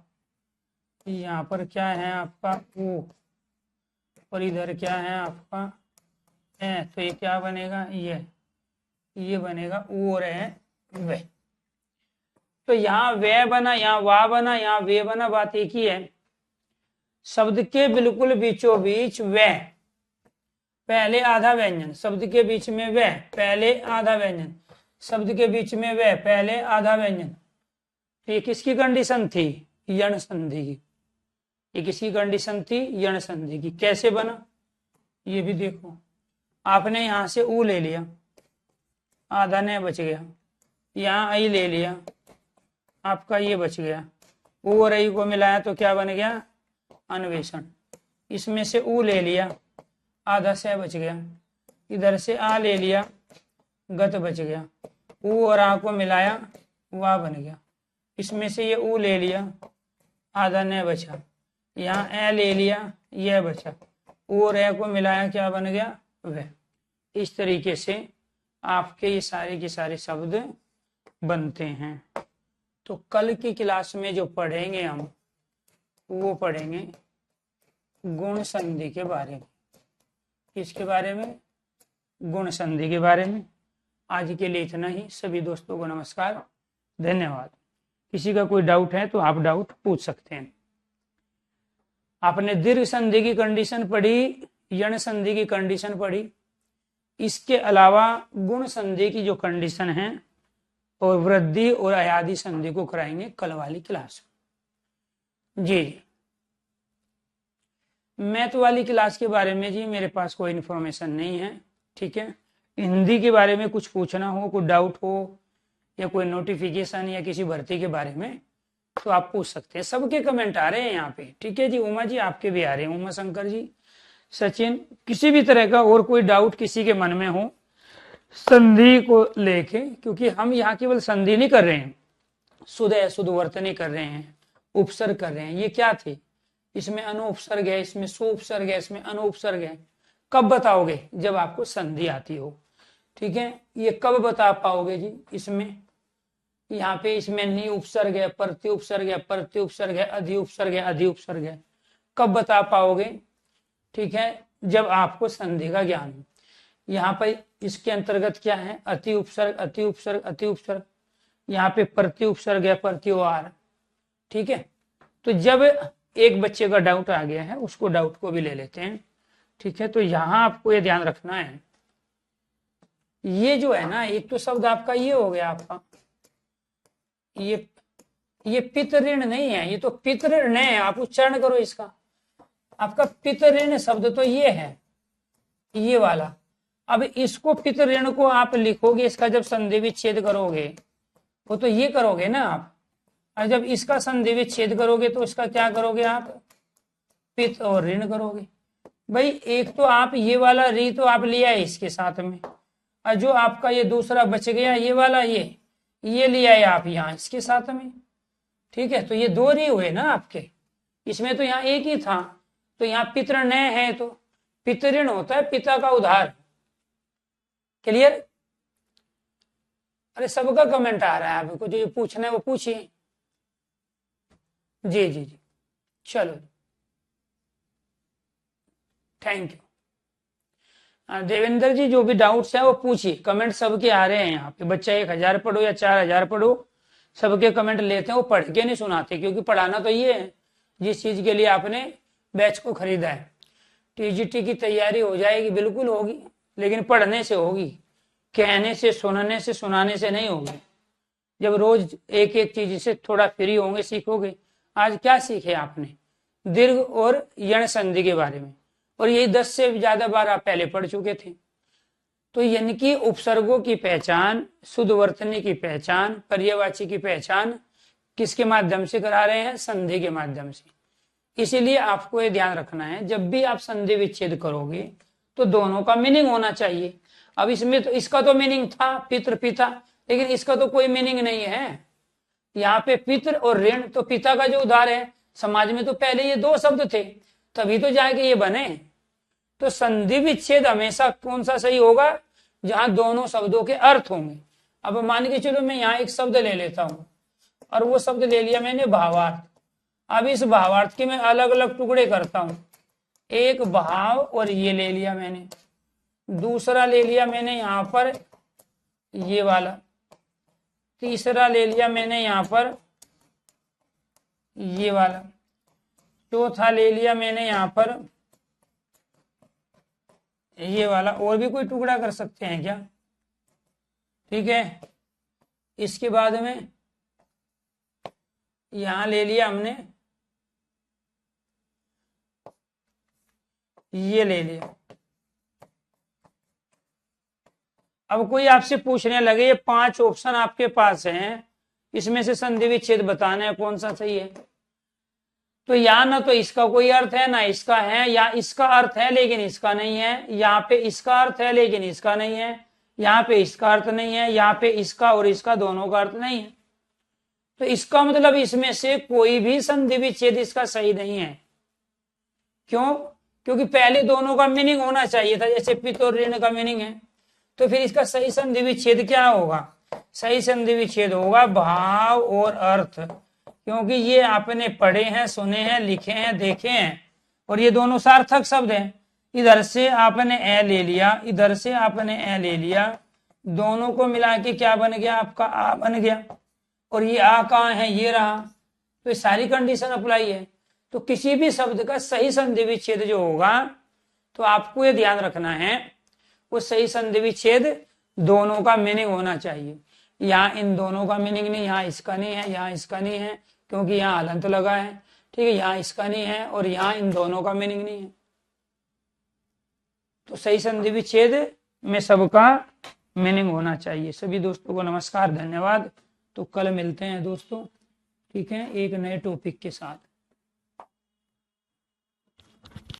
यहाँ पर क्या है आपका ऊ, और इधर क्या है आपका ए, तो ये क्या बनेगा, ये बनेगा ऊ और है वे। तो यहाँ वे बना, यहाँ वाह बना, यहाँ वे बना, बात एक ही है। शब्द के बिल्कुल बीचों बीच वह, पहले आधा व्यंजन, शब्द के बीच में वह, पहले आधा व्यंजन, शब्द के बीच में वह, पहले आधा व्यंजन। तो ये किसकी कंडीशन थी, यण संधि की। ये किसकी कंडीशन थी, यण संधि की। कैसे बना, ये भी देखो, आपने यहां से ऊ ले लिया, आधा ने बच गया, यहाँ आई ले लिया, आपका ये बच गया, ऊ और आई को मिलाया तो क्या बन गया, अन्वेषण। इसमें से ऊ ले लिया, आधा से बच गया, इधर से आ ले लिया, गत बच गया, ऊ और आ को मिलाया वाह बन गया, इसमें से ये ऊ ले लिया आधा न बचा, यहाँ ए ले लिया यह बचा, ऊ और ए को मिलाया क्या बन गया वह। इस तरीके से आपके ये सारे के सारे शब्द बनते हैं। तो कल की क्लास में जो पढ़ेंगे हम वो पढ़ेंगे गुण संधि के बारे में। किसके बारे में? गुण संधि के बारे में। आज के लिए इतना ही। सभी दोस्तों को नमस्कार, धन्यवाद। किसी का कोई डाउट है तो आप डाउट पूछ सकते हैं। आपने दीर्घ संधि की कंडीशन पढ़ी, यण संधि की कंडीशन पढ़ी, इसके अलावा गुण संधि की जो कंडीशन है और वृद्धि और अयादि संधि को कराएंगे कल वाली क्लास में। जी मैथ वाली क्लास के बारे में जी मेरे पास कोई इन्फॉर्मेशन नहीं है, ठीक है। हिंदी के बारे में कुछ पूछना हो, कोई डाउट हो या कोई नोटिफिकेशन या किसी भर्ती के बारे में तो आप पूछ सकते हैं। सबके कमेंट आ रहे हैं यहाँ पे, ठीक है जी। उमा जी आपके भी आ रहे हैं, उमा शंकर जी, सचिन, किसी भी तरह का और कोई डाउट किसी के मन में हो संधि को लेके, क्योंकि हम यहाँ केवल संधि नहीं कर रहे हैं, शुद्ध वर्तनी कर रहे हैं, उपसर्ग कर रहे हैं। ये क्या थे? इसमें अनुपसर्ग है, इसमें सुपसर्ग है, इसमें अनुपसर्ग है। कब बताओगे? जब आपको संधि आती हो, ठीक है। ये कब बता पाओगे जी? इसमें यहाँ पे इसमें नि उपसर्ग है, प्रति उपसर्ग है, प्रति उपसर्ग है, अधि उपसर्ग है, अधि उपसर्ग है। कब बता पाओगे? ठीक है, जब आपको संधि का ज्ञान हो। यहाँ पे इसके अंतर्गत क्या है? अति उपसर्ग, अति उपसर्ग, अति उपसर्ग। यहाँ पे प्रति उपसर्ग है, प्रत्योहार, ठीक है। तो जब एक बच्चे का डाउट आ गया है उसको डाउट को भी ले लेते हैं, ठीक है। तो यहाँ आपको ये ध्यान रखना है, ये जो है ना, एक तो शब्द आपका ये हो गया, आपका ये पितऋण नहीं है, ये तो पितृण है। आप उच्चारण करो इसका, आपका पितऋण शब्द तो ये है, ये वाला। अब इसको पितऋण को आप लिखोगे, इसका जब संधि विच्छेद करोगे वो तो ये करोगे ना आप, और जब इसका संधि विच्छेद करोगे तो इसका क्या करोगे आप? पित और ऋण करोगे। भाई एक तो आप ये वाला री तो आप लिया है इसके साथ में, और जो आपका ये दूसरा बच गया ये वाला ये लिया है आप यहाँ इसके साथ में, ठीक है। तो ये दो री हुए ना आपके, इसमें तो यहाँ एक ही था। तो यहाँ पितृण है तो पितृण होता है पिता का उधार। क्लियर? अरे सबका कमेंट आ रहा है, आपको जो पूछना है वो पूछिए। जी जी जी, चलो, थैंक यू। देवेंद्र जी जो भी डाउट्स हैं वो पूछिए, कमेंट सबके आ रहे हैं यहाँ पे। बच्चा 1000 पढ़ो या 4000 पढ़ो, सबके कमेंट लेते हैं। वो पढ़ के नहीं सुनाते, क्योंकि पढ़ाना तो ये है जिस चीज के लिए आपने बैच को खरीदा है। टीजीटी की तैयारी हो जाएगी, बिल्कुल होगी, लेकिन पढ़ने से होगी, कहने से, सुनने से, सुनाने से नहीं होगी। जब रोज एक एक चीज से थोड़ा फ्री होंगे, सीखोगे। आज क्या सीखे आपने? दीर्घ और यण संधि के बारे में, और यही 10 से ज्यादा बार आप पहले पढ़ चुके थे। तो यानी कि उपसर्गों की पहचान, शुद्ध वर्तनी की पहचान, पर्यायवाची की पहचान किसके माध्यम से करा रहे हैं? संधि के माध्यम से। इसीलिए आपको ये ध्यान रखना है, जब भी आप संधि विच्छेद करोगे तो दोनों का मीनिंग होना चाहिए। अब इसमें तो इसका तो मीनिंग था पितृ पिता, लेकिन इसका तो कोई मीनिंग नहीं है। यहाँ पे पितृ और ऋण, तो पिता का जो उधार है, समाज में तो पहले ये दो शब्द थे, तभी तो जाके ये बने। तो संधि विच्छेद हमेशा कौन सा सही होगा? जहां दोनों शब्दों के अर्थ होंगे। अब मान के चलो मैं यहाँ एक शब्द ले लेता हूं, और वो शब्द ले लिया मैंने भावार्थ। अब इस भावार्थ के मैं अलग अलग टुकड़े करता हूं। एक भाव और ये ले लिया मैंने, दूसरा ले लिया मैंने यहाँ पर ये वाला, तीसरा ले लिया मैंने यहाँ पर ये वाला, चौथा ले लिया मैंने यहाँ पर ये वाला। और भी कोई टुकड़ा कर सकते हैं क्या? ठीक है। इसके बाद में यहां ले लिया हमने, ये ले लिया। अब कोई आपसे पूछने लगे ये 5 ऑप्शन आपके पास हैं, इसमें से संधि विच्छेद बताना है, कौन सा सही है? तो यहाँ ना तो इसका कोई अर्थ है ना इसका है, या इसका अर्थ है लेकिन इसका नहीं है, यहाँ पे इसका अर्थ है लेकिन इसका नहीं है, यहाँ पे इसका अर्थ नहीं है, यहाँ पे इसका और इसका दोनों का अर्थ नहीं है। तो इसका मतलब इसमें से कोई भी संधि विच्छेद इसका सही नहीं है। क्यों? क्योंकि पहले दोनों का मीनिंग होना चाहिए था, जैसे पित और ऋण का मीनिंग है, तो फिर इसका सही संधि विच्छेद क्या होगा? सही संधि विच्छेद होगा भाव और अर्थ, क्योंकि ये आपने पढ़े हैं, सुने हैं, लिखे हैं, देखे हैं, और ये दोनों सार्थक शब्द हैं। इधर से आपने ए ले लिया, इधर से आपने ए ले लिया, दोनों को मिला के क्या बन गया? आपका आ बन गया। और ये आ कहाँ है? ये रहा। तो ये सारी कंडीशन अप्लाई है। तो किसी भी शब्द का सही संधि विच्छेद जो होगा, तो आपको ये ध्यान रखना है, वो सही संधि विच्छेद दोनों का मीनिंग होना चाहिए। यहाँ इन दोनों का मीनिंग नहीं, यहाँ इसका नहीं है, यहाँ इसका नहीं है, क्योंकि यहाँ हलंत लगा है, ठीक है, यहाँ इसका नहीं है, और यहाँ इन दोनों का मीनिंग नहीं है। तो सही संधि विच्छेद में सबका मीनिंग होना चाहिए। सभी दोस्तों को नमस्कार, धन्यवाद। तो कल मिलते हैं दोस्तों, ठीक है, एक नए टॉपिक के साथ।